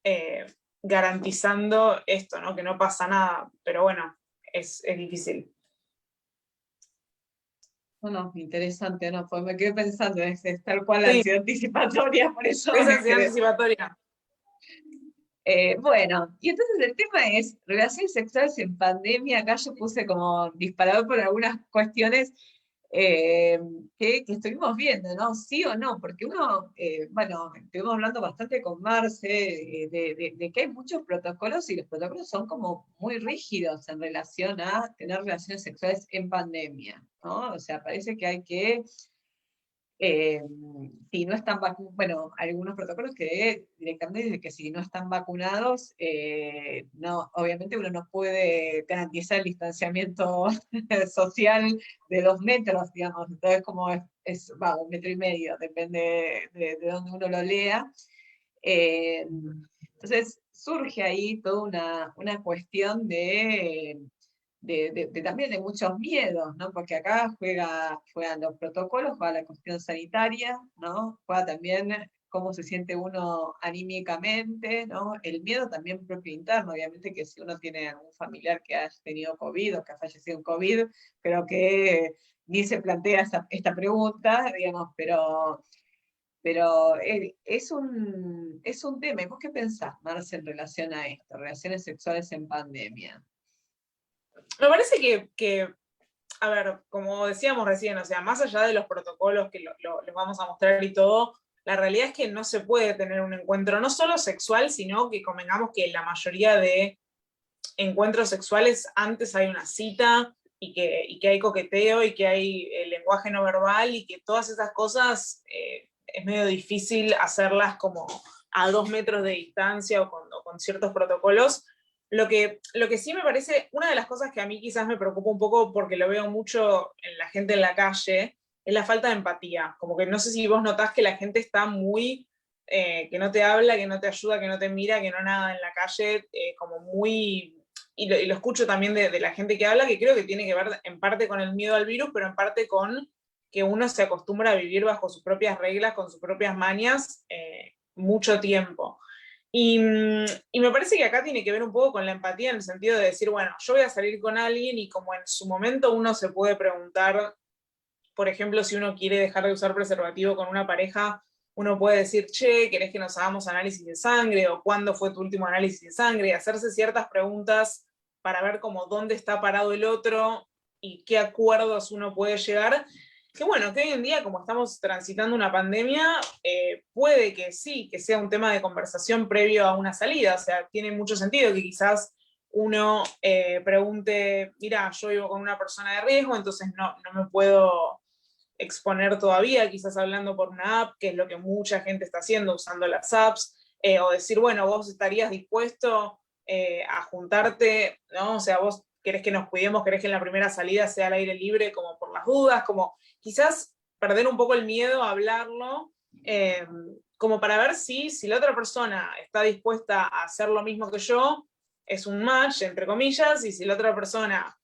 eh, garantizando esto, ¿no? Que no pasa nada. Pero bueno, es difícil.
bueno, interesante, ¿no? Pues me quedé pensando, es tal cual la
Sí,
ansiedad anticipatoria, por eso
es
me
ansiedad
quedé.
anticipatoria.
Bueno, y entonces el tema es relaciones sexuales en pandemia. Acá yo puse como disparador por algunas cuestiones eh, que estuvimos viendo, ¿no? Sí o no, porque uno, bueno, estuvimos hablando bastante con Marce de que hay muchos protocolos y los protocolos son como muy rígidos en relación a tener relaciones sexuales en pandemia, ¿no? O sea, parece que hay que eh, si no están vacunados, bueno, algunos protocolos que directamente dicen que si no están vacunados, no, obviamente uno no puede garantizar el distanciamiento social de 2 metros, digamos, entonces como va, 1,5 metros, depende de donde uno lo lea. Eh, entonces surge ahí toda una cuestión también de muchos miedos, ¿no? Porque acá juegan los protocolos, juega la cuestión sanitaria, ¿no? Juega también cómo se siente uno anímicamente, ¿no? El miedo también propio interno, obviamente que si uno tiene algún familiar que ha tenido COVID o que ha fallecido en COVID, creo que ni se plantea esta pregunta, digamos, pero es un tema. ¿Y vos qué pensás, Marce, en relación a esto, relaciones sexuales en pandemia?
Me parece que, a ver, como decíamos recién, o sea, más allá de los protocolos que les vamos a mostrar y todo, la realidad es que no se puede tener un encuentro no solo sexual, sino que convengamos que la mayoría de encuentros sexuales antes hay una cita y que hay coqueteo y que hay lenguaje no verbal y que todas esas cosas es medio difícil hacerlas como a 2 metros de distancia o con ciertos protocolos. Lo que sí me parece, una de las cosas que a mí quizás me preocupa un poco porque lo veo mucho en la gente en la calle, es la falta de empatía. Como que no sé si vos notás que la gente está muy que no te habla, que no te ayuda, que no te mira, que no nada en la calle, como muy, y lo escucho también de la gente que habla, que creo que tiene que ver en parte con el miedo al virus, pero en parte con que uno se acostumbra a vivir bajo sus propias reglas, con sus propias mañas, mucho tiempo. Y me parece que acá tiene que ver un poco con la empatía en el sentido de decir, bueno, yo voy a salir con alguien y como en su momento uno se puede preguntar, por ejemplo, si uno quiere dejar de usar preservativo con una pareja, uno puede decir, che, ¿querés que nos hagamos análisis de sangre? ¿O cuándo fue tu último análisis de sangre? Y hacerse ciertas preguntas para ver cómo dónde está parado el otro y qué acuerdos uno puede llegar. que bueno, que hoy en día, como estamos transitando una pandemia, puede que sí, que sea un tema de conversación previo a una salida. O sea, tiene mucho sentido que quizás uno pregunte, mira, yo vivo con una persona de riesgo, entonces no me puedo exponer todavía, quizás hablando por una app, que es lo que mucha gente está haciendo usando las apps, o decir, bueno, vos estarías dispuesto a juntarte, ¿no? O sea, vos querés que nos cuidemos, querés que en la primera salida sea al aire libre, como por las dudas, como quizás perder un poco el miedo a hablarlo, como para ver si la otra persona está dispuesta a hacer lo mismo que yo, es un match, entre comillas, y si la otra persona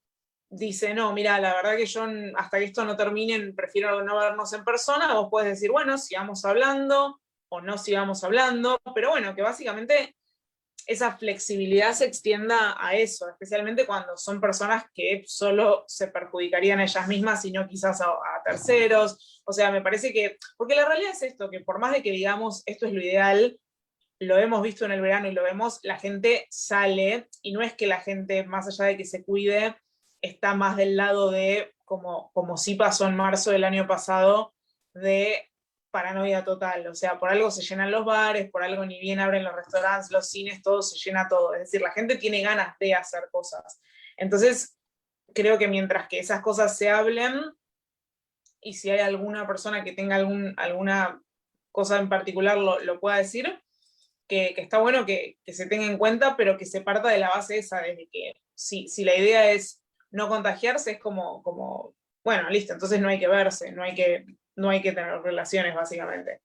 dice, no, mira, la verdad que yo hasta que esto no termine prefiero no vernos en persona, vos podés decir, bueno, sigamos hablando o no sigamos hablando, pero bueno, que básicamente esa flexibilidad se extienda a eso, especialmente cuando son personas que solo se perjudicarían a ellas mismas y no quizás a terceros. O sea, me parece que, porque la realidad es esto, que por más de que digamos esto es lo ideal, lo hemos visto en el verano y lo vemos, la gente sale, y no es que la gente, más allá de que se cuide, está más del lado de, como sí pasó en marzo del año pasado, de paranoia total. O sea, por algo se llenan los bares, por algo ni bien abren los restaurantes, los cines, todo se llena todo. Es decir, la gente tiene ganas de hacer cosas. Entonces, creo que mientras que esas cosas se hablen, y si hay alguna persona que tenga alguna cosa en particular lo pueda decir, que está bueno que se tenga en cuenta, pero que se parta de la base esa, de que si la idea es no contagiarse, es como, bueno, listo, entonces no hay que verse, no hay que tener relaciones, básicamente.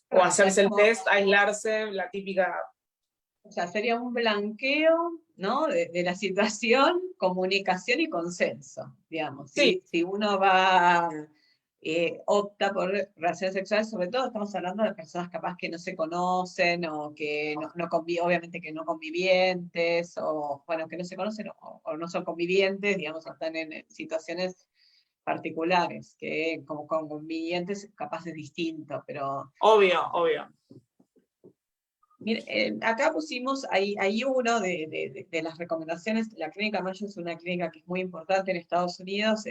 O
Claro, o sea,
hacerse el test, aislarse, la típica.
o sea, sería un blanqueo, ¿no? De la situación, comunicación y consenso, digamos.
Sí,
Si uno va, opta por relaciones sexuales, sobre todo estamos hablando de personas capaz que no se conocen o que obviamente que no convivientes, o bueno, que no se conocen o no son convivientes, digamos, o están en situaciones particulares, que como con convivientes capaz es distinto, pero
obvio, obvio.
mire, acá pusimos, hay uno de las recomendaciones. La clínica Mayo es una clínica que es muy importante en Estados Unidos,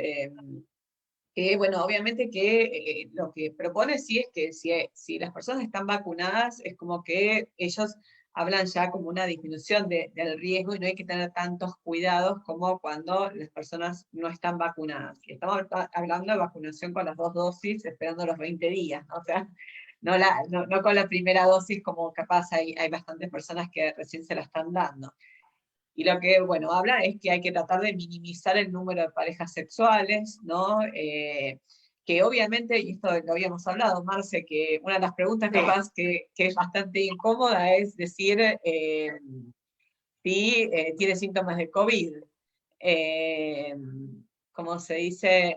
que bueno, obviamente que lo que propone sí es que si las personas están vacunadas, es como que ellos hablan ya como una disminución del riesgo y no hay que tener tantos cuidados como cuando las personas no están vacunadas. Y estamos hablando de vacunación con las 2 dosis, esperando los 20 días, ¿no? O sea, no con la primera dosis, como capaz hay bastantes personas que recién se la están dando. Y lo que, bueno, habla es que hay que tratar de minimizar el número de parejas sexuales, ¿no? Que obviamente, y esto lo habíamos hablado, Marce, que una de las preguntas
Sí.
capaz que es bastante incómoda es decir si tiene síntomas de COVID. Eh, como se dice,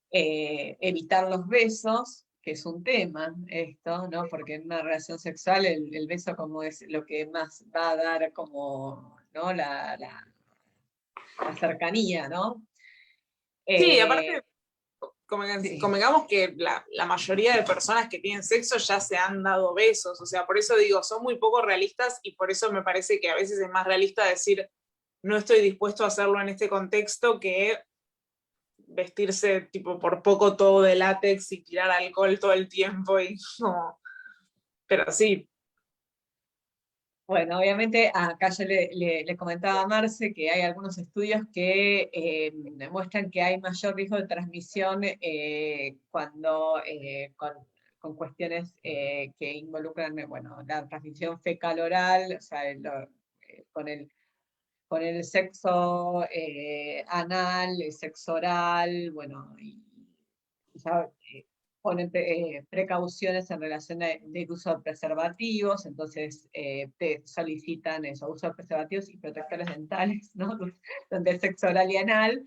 evitar los besos, que es un tema esto, ¿no? Porque en una relación sexual el beso como es lo que más va a dar como, ¿no? La cercanía, ¿no?
Sí,
Eh,
aparte,
sí.
convengamos que la mayoría de personas que tienen sexo ya se han dado besos, o sea, por eso digo, son muy poco realistas y por eso me parece que a veces es más realista decir, no estoy dispuesto a hacerlo en este contexto que vestirse tipo por poco todo de látex y tirar alcohol todo el tiempo y como. Pero sí,
Bueno, obviamente acá yo le comentaba a Marce que hay algunos estudios que demuestran que hay mayor riesgo de transmisión cuando con cuestiones que involucran, bueno, la transmisión fecal-oral, o sea, con el sexo anal, el sexo oral, bueno, y ya ponen precauciones en relación del uso de preservativos, entonces te solicitan eso, uso de preservativos y protectores dentales, ¿no? Donde el sexo oral y anal,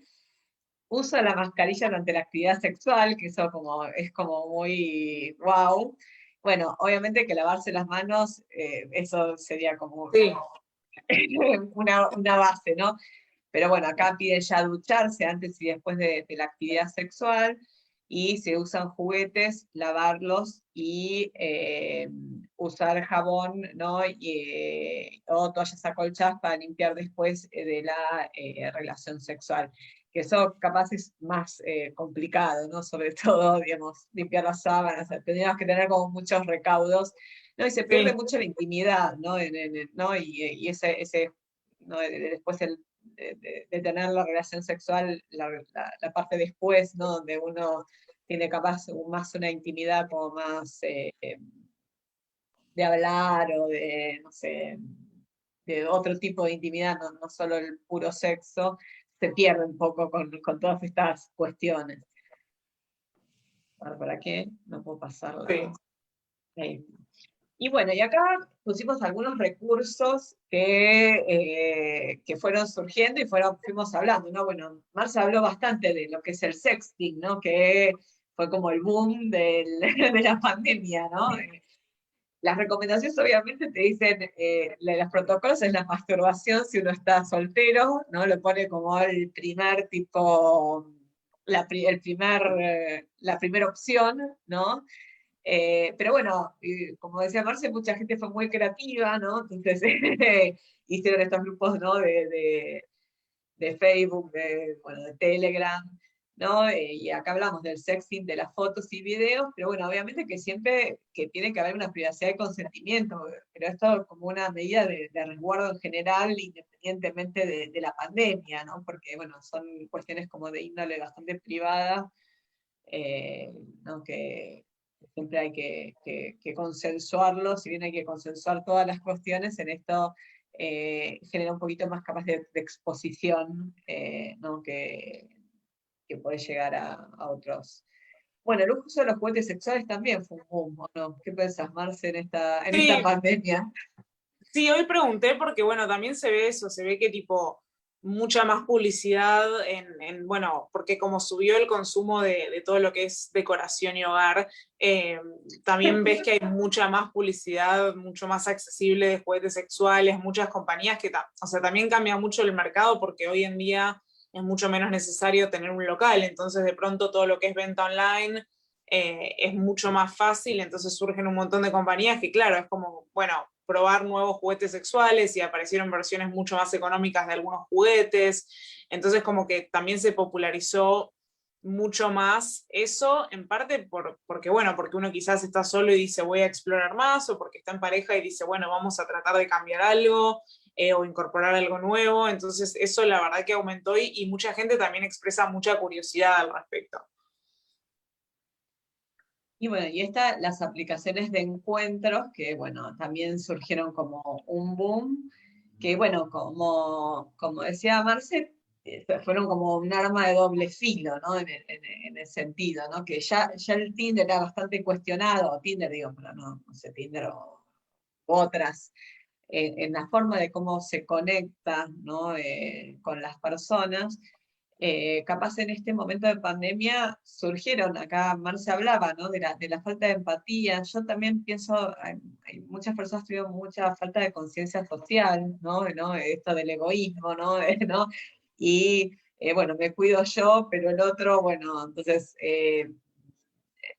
uso de la mascarilla durante la actividad sexual, que eso como, es como muy wow. Bueno, obviamente que lavarse las manos, eso sería como
sí.
una base, ¿no? Pero bueno, acá piden ya ducharse antes y después de la actividad sexual, y se usan juguetes, lavarlos y usar jabón, ¿no? O toallas acolchadas para limpiar después de la relación sexual. que eso capaz es más complicado, ¿no? Sobre todo, digamos, limpiar las sábanas, o sea, teníamos que tener como muchos recaudos, ¿no? Y se pierde
Sí,
mucho la intimidad, ¿no? ¿no? Y ese ¿no? Después de tener la relación sexual, la parte después, ¿no? Donde uno tiene capaz más una intimidad como más de hablar o de, no sé, de otro tipo de intimidad, no solo el puro sexo, se pierde un poco con todas estas cuestiones. ¿Para qué? No puedo pasarla.
sí.
Ahí. Y bueno, y acá pusimos algunos recursos que fueron surgiendo y fuimos hablando, ¿no? Bueno, Marcia habló bastante de lo que es el sexting, ¿no? Que fue como el boom de la pandemia, ¿no? Las recomendaciones obviamente te dicen, los protocolos es la masturbación si uno está soltero, ¿no? Lo pone como el primer tipo, la primera opción, ¿no? Pero bueno, como decía Marce, mucha gente fue muy creativa, ¿no? Entonces hicieron estos grupos, ¿no? De Facebook, bueno, de Telegram, ¿no? Y acá hablamos del sexting, de las fotos y videos, pero bueno, obviamente que siempre que tiene que haber una privacidad y consentimiento, pero esto como una medida de resguardo en general, independientemente de la pandemia, ¿no? Porque, bueno, son cuestiones como de índole bastante privada, ¿no? Que siempre hay que consensuarlo, si bien hay que consensuar todas las cuestiones, en esto genera un poquito más capaz de exposición, ¿no? Que puede llegar a otros. Bueno, el uso de los juguetes sexuales también fue un boom, ¿o no? ¿Qué pensás, Marce, en esta
Sí,
pandemia?
sí, hoy pregunté porque, bueno, también se ve eso, se ve que tipo mucha más publicidad bueno, porque como subió el consumo de todo lo que es decoración y hogar, también ves que hay mucha más publicidad, mucho más accesible de juguetes sexuales, muchas compañías que, o sea, también cambia mucho el mercado porque hoy en día es mucho menos necesario tener un local, entonces de pronto todo lo que es venta online es mucho más fácil, entonces surgen un montón de compañías que, claro, es como, bueno, probar nuevos juguetes sexuales y aparecieron versiones mucho más económicas de algunos juguetes, entonces como que también se popularizó mucho más eso, en parte porque, bueno, porque uno quizás está solo y dice voy a explorar más, o porque está en pareja y dice, bueno, vamos a tratar de cambiar algo, o incorporar algo nuevo, entonces eso la verdad que aumentó y mucha gente también expresa mucha curiosidad al respecto.
Y bueno, y las aplicaciones de encuentros, que bueno, también surgieron como un boom, que bueno, como decía Marce, fueron como un arma de doble filo, ¿no? En el sentido, ¿no? Que ya el Tinder era bastante cuestionado, Tinder digo, pero no sé, Tinder o otras, en la forma de cómo se conecta, ¿no? Con las personas. Capaz en este momento de pandemia surgieron, acá Marce hablaba, ¿no? De la falta de empatía. Yo también pienso, hay muchas personas tuvieron mucha falta de conciencia social, ¿no? Esto del egoísmo, ¿no? ¿no? Y bueno, me cuido yo, pero el otro, bueno, entonces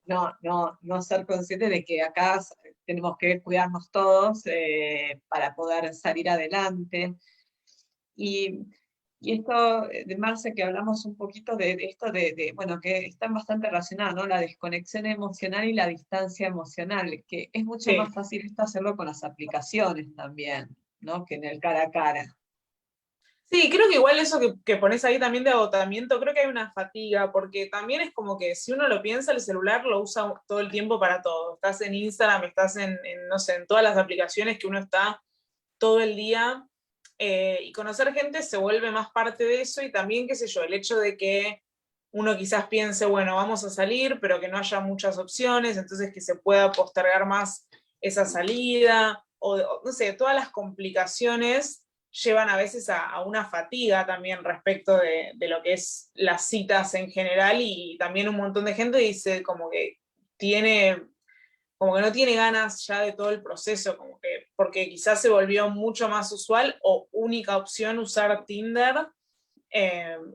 no ser consciente de que acá tenemos que cuidarnos todos para poder salir adelante. Y, y esto de Marce, que hablamos un poquito de esto bueno, que están bastante relacionadas, ¿no? La desconexión emocional y la distancia emocional, que es mucho
Sí.
más fácil esto hacerlo con las aplicaciones también, ¿no? Que en el cara a cara.
Sí, creo que igual eso que pones ahí también de agotamiento, creo que hay una fatiga, porque también es como que si uno lo piensa, el celular lo usa todo el tiempo para todo. Estás en Instagram, estás no sé, en todas las aplicaciones que uno está todo el día, y conocer gente se vuelve más parte de eso y también, qué sé yo, el hecho de que uno quizás piense, bueno, vamos a salir, pero que no haya muchas opciones, entonces que se pueda postergar más esa salida, o no sé, todas las complicaciones llevan a veces a una fatiga también respecto de lo que es las citas en general y también un montón de gente dice tiene como que no tiene ganas ya de todo el proceso, como que, porque quizás se volvió mucho más usual o única opción usar Tinder,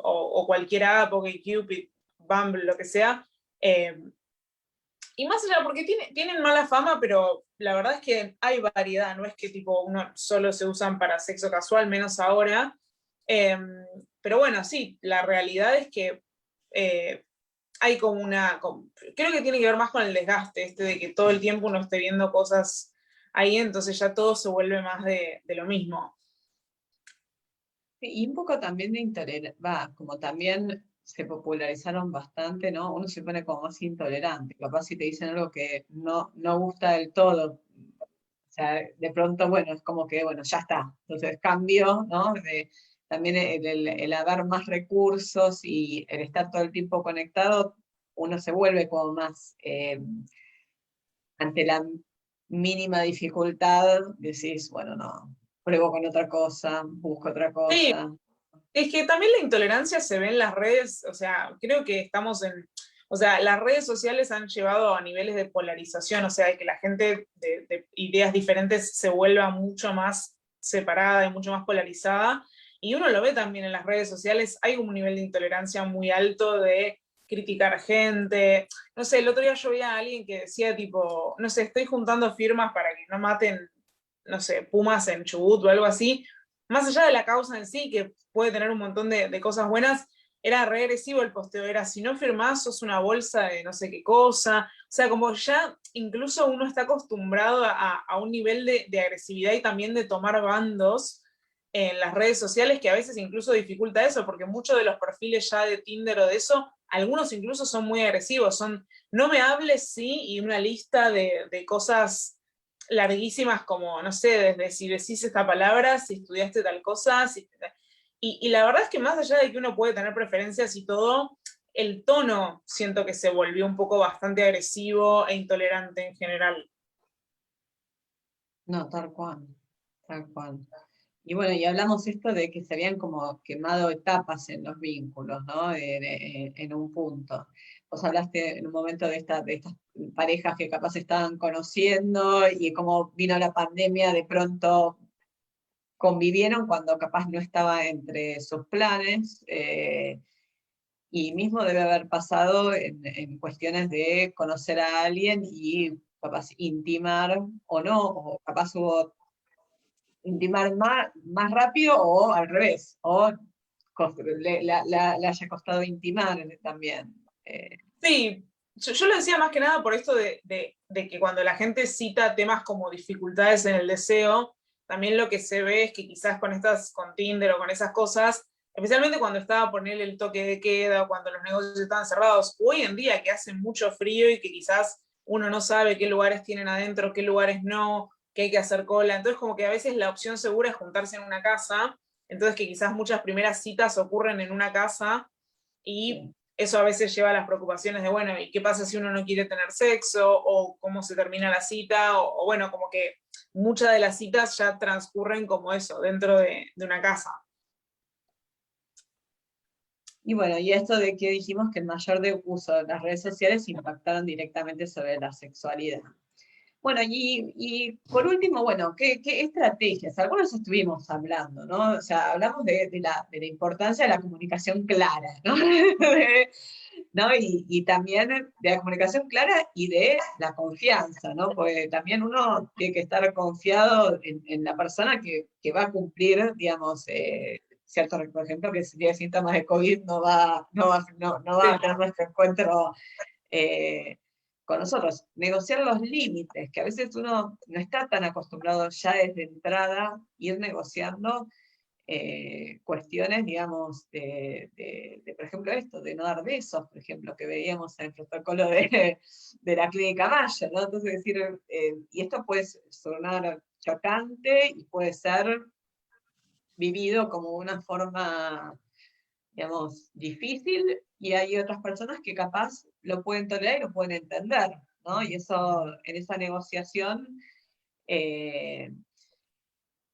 o cualquier app, OkCupid, Bumble, lo que sea. eh, y más allá, porque tienen mala fama, pero la verdad es que hay variedad, no es que tipo uno solo se usan para sexo casual, menos ahora. Eh, pero bueno, sí, la realidad es que hay como creo que tiene que ver más con el desgaste, de que todo el tiempo uno esté viendo cosas ahí, entonces ya todo se vuelve más de lo mismo.
Y un poco también de intolerancia, como también se popularizaron bastante, ¿no? Uno se pone como más intolerante. Capaz si te dicen algo que no gusta del todo, o sea, de pronto, bueno, es como que, bueno, ya está. Entonces cambio, ¿no? También el haber más recursos y el estar todo el tiempo conectado, uno se vuelve como más, ante la mínima dificultad, decís, bueno, no, pruebo con otra cosa, busco otra
Sí,
cosa.
es que también la intolerancia se ve en las redes, o sea, creo que o sea, las redes sociales han llevado a niveles de polarización, o sea, de que la gente de ideas diferentes se vuelva mucho más separada y mucho más polarizada, y uno lo ve también en las redes sociales, hay un nivel de intolerancia muy alto de criticar gente, no sé, el otro día yo veía a alguien que decía tipo, no sé, estoy juntando firmas para que no maten, no sé, pumas en Chubut o algo así, más allá de la causa en sí, que puede tener un montón de cosas buenas, era regresivo el posteo, era si no firmás sos una bolsa de no sé qué cosa, o sea, como ya incluso uno está acostumbrado a un nivel de agresividad y también de tomar bandos en las redes sociales que a veces incluso dificulta eso, porque muchos de los perfiles ya de Tinder o de eso, algunos incluso son muy agresivos, son no me hables, sí, y una lista de cosas larguísimas como, no sé, desde si decís esta palabra, si estudiaste tal cosa, y la verdad es que más allá de que uno puede tener preferencias y todo, el tono siento que se volvió un poco bastante agresivo e intolerante en general.
No, tal cual, tal cual. Y bueno, y hablamos esto de que se habían como quemado etapas en los vínculos, ¿no? En un punto. Vos hablaste en un momento de estas parejas que capaz estaban conociendo y cómo vino la pandemia, de pronto convivieron cuando capaz no estaba entre sus planes. Y mismo debe haber pasado en cuestiones de conocer a alguien y capaz intimar o no, o capaz hubo intimar más rápido o al revés, o le haya costado intimar también.
Sí, yo lo decía más que nada por esto de que cuando la gente cita temas como dificultades en el deseo, también lo que se ve es que quizás con Tinder o con esas cosas, especialmente cuando estaba poner el toque de queda o cuando los negocios estaban cerrados, hoy en día que hace mucho frío y que quizás uno no sabe qué lugares tienen adentro, qué lugares no, que hay que hacer cola, entonces como que a veces la opción segura es juntarse en una casa, entonces que quizás muchas primeras citas ocurren en una casa y
Sí.
eso a veces lleva a las preocupaciones de, bueno, ¿y qué pasa si uno no quiere tener sexo? ¿O cómo se termina la cita? O bueno, como que muchas de las citas ya transcurren como eso, dentro de una casa.
Y bueno, y esto de que dijimos que el mayor de uso de las redes sociales impactaron directamente sobre la sexualidad. Bueno, y por último, bueno, ¿qué estrategias? Algunos estuvimos hablando, ¿no? O sea, hablamos de la importancia de la comunicación clara, ¿no? ¿No? Y también de la comunicación clara y de la confianza, ¿no? Porque también uno tiene que estar confiado en la persona que va a cumplir, digamos, cierto, por ejemplo, que si tiene síntomas de COVID no va a tener nuestro encuentro eh, con nosotros. Negociar los límites, que a veces uno no está tan acostumbrado ya desde entrada ir negociando cuestiones, digamos, por ejemplo, esto, de no dar besos, por ejemplo, que veíamos en el protocolo de la clínica Mayo, ¿no? Entonces, decir, y esto puede sonar chocante y puede ser vivido como una forma, digamos, difícil, y hay otras personas que capaz lo pueden tolerar y lo pueden entender, ¿no? Y eso, en esa negociación, eh,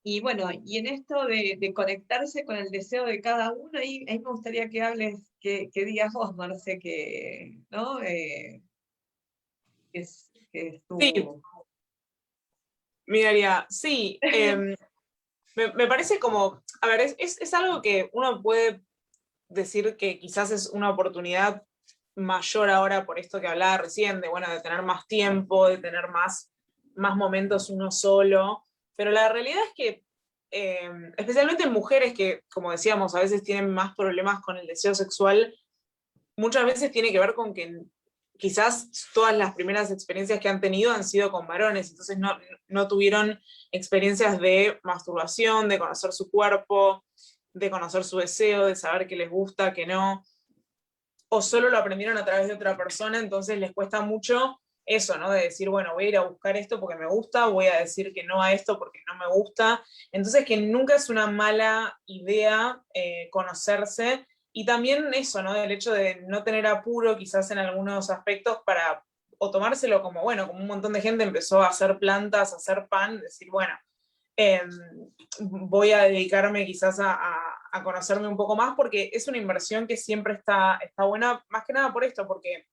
y bueno, y en esto de conectarse con el deseo de cada uno, ahí me gustaría que hables, que digas vos, Marce, que, ¿no? Que es
Sí,
tu...
miraría, sí, me parece como, a ver, es algo que uno puede decir que quizás es una oportunidad mayor ahora por esto que hablaba recién, de, bueno, de tener más tiempo, de tener más momentos uno solo, pero la realidad es que especialmente en mujeres que, como decíamos, a veces tienen más problemas con el deseo sexual, muchas veces tiene que ver con que quizás todas las primeras experiencias que han tenido han sido con varones, entonces no tuvieron experiencias de masturbación, de conocer su cuerpo, de conocer su deseo, de saber qué les gusta, qué no, o solo lo aprendieron a través de otra persona, entonces les cuesta mucho eso, ¿no? De decir, bueno, voy a ir a buscar esto porque me gusta, voy a decir que no a esto porque no me gusta. Entonces, que nunca es una mala idea conocerse. Y también eso, ¿no? Del hecho de no tener apuro quizás en algunos aspectos para, o tomárselo como, bueno, como un montón de gente empezó a hacer plantas, a hacer pan, decir, bueno, eh, voy a dedicarme quizás a conocerme un poco más, porque es una inversión que siempre está buena, más que nada por esto, porque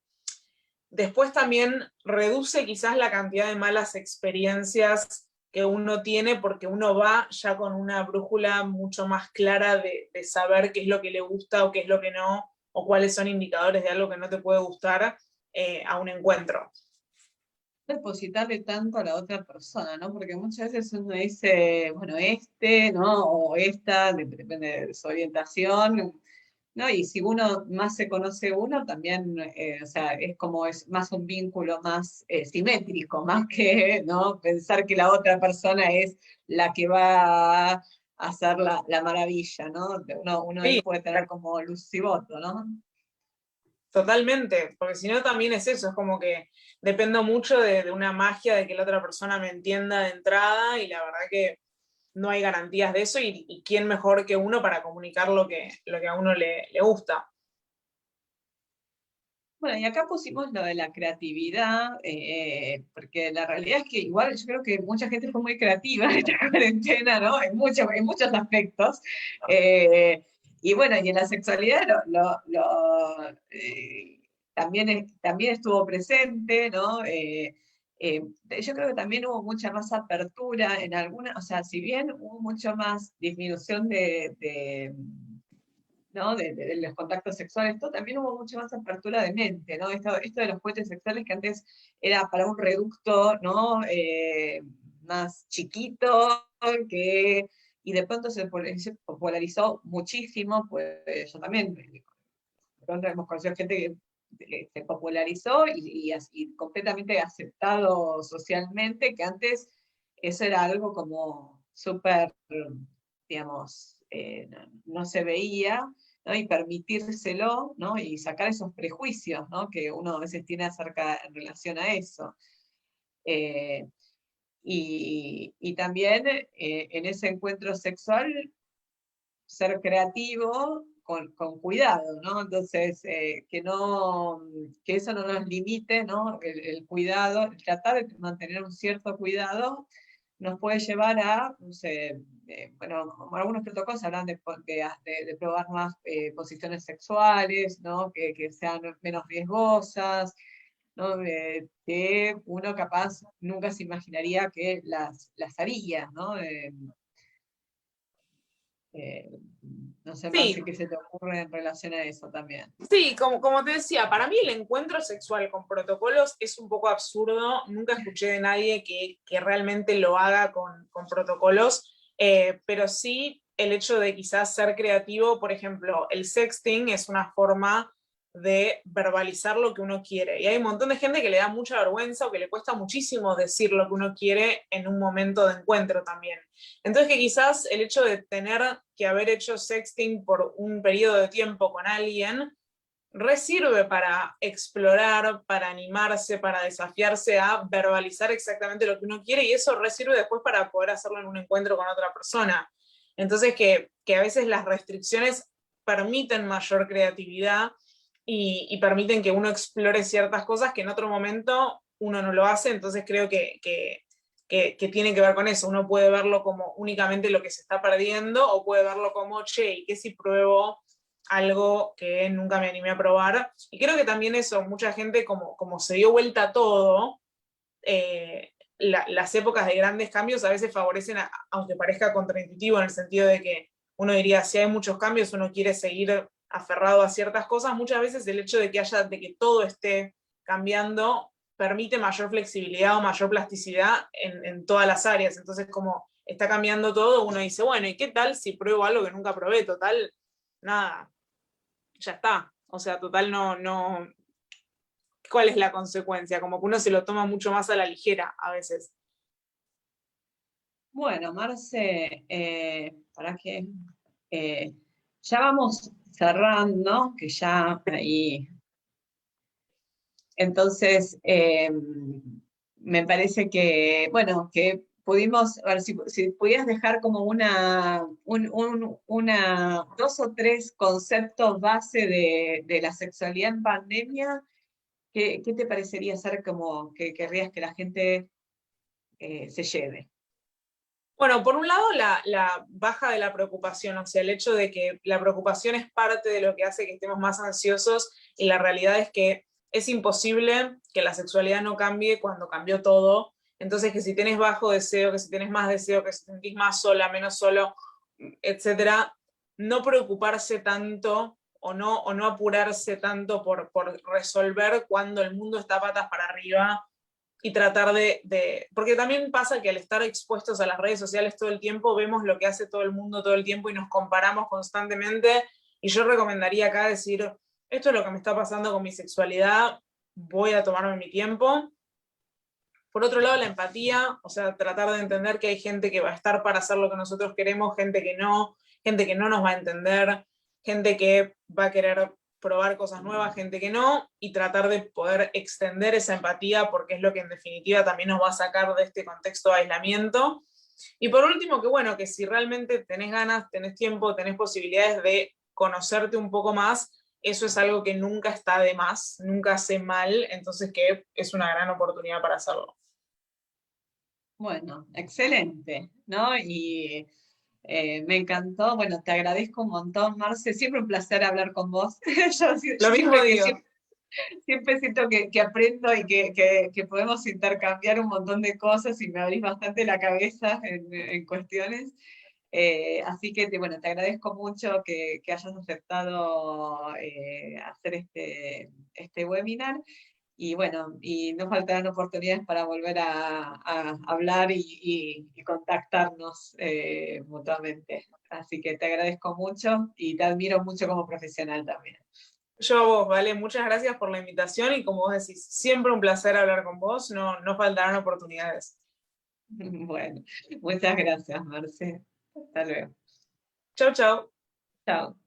después también reduce quizás la cantidad de malas experiencias que uno tiene, porque uno va ya con una brújula mucho más clara de saber qué es lo que le gusta o qué es lo que no, o cuáles son indicadores de algo que no te puede gustar a un encuentro.
Depositarle tanto a la otra persona, ¿no? Porque muchas veces uno dice, bueno, ¿no? O esta, depende de su orientación, ¿no? Y si uno más se conoce uno, también, o sea, es como es más un vínculo más simétrico, más que, ¿no? Pensar que la otra persona es la que va a hacer la maravilla, ¿no? Uno ahí
Sí,
puede tener como luz y voto, ¿no?
totalmente, porque si no también es eso, es como que dependo mucho de una magia de que la otra persona me entienda de entrada y la verdad que no hay garantías de eso y quién mejor que uno para comunicar lo que a uno le gusta.
Bueno, y acá pusimos lo de la creatividad, porque la realidad es que igual yo creo que mucha gente fue muy creativa en esta cuarentena, ¿no? En muchos aspectos. Eh, y bueno, y en la sexualidad también, también estuvo presente, ¿no? Yo creo que también hubo mucha más apertura en algunas, o sea, si bien hubo mucho más disminución ¿no? De los contactos sexuales, todo, también hubo mucha más apertura de mente, ¿no? Esto de los juguetes sexuales que antes era para un reducto, ¿no? Más chiquito, que, y de pronto se popularizó muchísimo, pues yo también, de pronto hemos conocido gente que se popularizó y completamente aceptado socialmente, que antes eso era algo como súper, digamos, no se veía, ¿no? Y permitírselo, ¿no? Y sacar esos prejuicios, ¿no? Que uno a veces tiene acerca en relación a eso. Eh, y también en ese encuentro sexual, ser creativo con cuidado, ¿no? Entonces, que eso no nos limite, ¿no? El cuidado, tratar de mantener un cierto cuidado nos puede llevar a, no sé, bueno, como algunos protocolos hablan de probar más posiciones sexuales, ¿no? Que sean menos riesgosas, ¿no? Que uno capaz nunca se imaginaría que las haría, ¿no? Eh, no sé,
Sí,
Marci, qué se te ocurre en relación a eso también.
sí, como te decía, para mí el encuentro sexual con protocolos es un poco absurdo. Nunca escuché de nadie que realmente lo haga con protocolos, pero sí el hecho de quizás ser creativo, por ejemplo, el sexting es una forma de verbalizar lo que uno quiere. Y hay un montón de gente que le da mucha vergüenza o que le cuesta muchísimo decir lo que uno quiere en un momento de encuentro también. Entonces que quizás el hecho de tener que haber hecho sexting por un periodo de tiempo con alguien sirve para explorar, para animarse, para desafiarse a verbalizar exactamente lo que uno quiere y eso sirve después para poder hacerlo en un encuentro con otra persona. Entonces que a veces las restricciones permiten mayor creatividad y permiten que uno explore ciertas cosas que en otro momento uno no lo hace, entonces creo que tiene que ver con eso. Uno puede verlo como únicamente lo que se está perdiendo o puede verlo como, che, ¿y qué si pruebo algo que nunca me animé a probar? Y creo que también eso, mucha gente como se dio vuelta a todo, las épocas de grandes cambios a veces favorecen, aunque parezca contraintuitivo en el sentido de que uno diría, si hay muchos cambios, uno quiere seguir aferrado a ciertas cosas, muchas veces el hecho de que todo esté cambiando permite mayor flexibilidad o mayor plasticidad en todas las áreas. Entonces, como está cambiando todo, uno dice, bueno, ¿y qué tal si pruebo algo que nunca probé? Total, nada, ya está. O sea, total, no, ¿cuál es la consecuencia? Como que uno se lo toma mucho más a la ligera a veces.
Bueno, Marce, para que ya vamos cerrando, que ya ahí. Entonces, me parece que, bueno, que pudimos, a ver, si pudieras dejar como dos o tres conceptos base de la sexualidad en pandemia, ¿qué te parecería ser como que querrías que la gente se lleve?
Bueno, por un lado, la baja de la preocupación, o sea, el hecho de que la preocupación es parte de lo que hace que estemos más ansiosos y la realidad es que es imposible que la sexualidad no cambie cuando cambió todo. Entonces, que si tenés bajo deseo, que si tenés más deseo, que si te sentís más sola, menos solo, etcétera, no preocuparse tanto o no apurarse tanto por resolver cuando el mundo está patas para arriba y tratar porque también pasa que al estar expuestos a las redes sociales todo el tiempo, vemos lo que hace todo el mundo todo el tiempo y nos comparamos constantemente. Y yo recomendaría acá decir, esto es lo que me está pasando con mi sexualidad, voy a tomarme mi tiempo. Por otro lado, la empatía, o sea, tratar de entender que hay gente que va a estar para hacer lo que nosotros queremos, gente que no nos va a entender, gente que va a querer probar cosas nuevas, gente que no, y tratar de poder extender esa empatía porque es lo que en definitiva también nos va a sacar de este contexto de aislamiento. Y por último, que bueno, que si realmente tenés ganas, tenés tiempo, tenés posibilidades de conocerte un poco más, eso es algo que nunca está de más, nunca hace mal, entonces que es una gran oportunidad para hacerlo.
Bueno, excelente, ¿no? Y me encantó, bueno, te agradezco un montón, Marce, siempre un placer hablar con vos. Yo
Lo mismo
siempre que
digo.
siempre siento que aprendo y que podemos intercambiar un montón de cosas y me abrís bastante la cabeza en cuestiones. Así que, bueno, te agradezco mucho que hayas aceptado hacer este webinar. Y bueno, y no faltarán oportunidades para volver a hablar y contactarnos mutuamente. Así que te agradezco mucho y te admiro mucho como profesional también.
Yo a vos, ¿vale? Muchas gracias por la invitación y como vos decís, siempre un placer hablar con vos, no faltarán oportunidades.
Bueno, muchas gracias, Marce. Hasta luego.
Chau, chau.
Chao.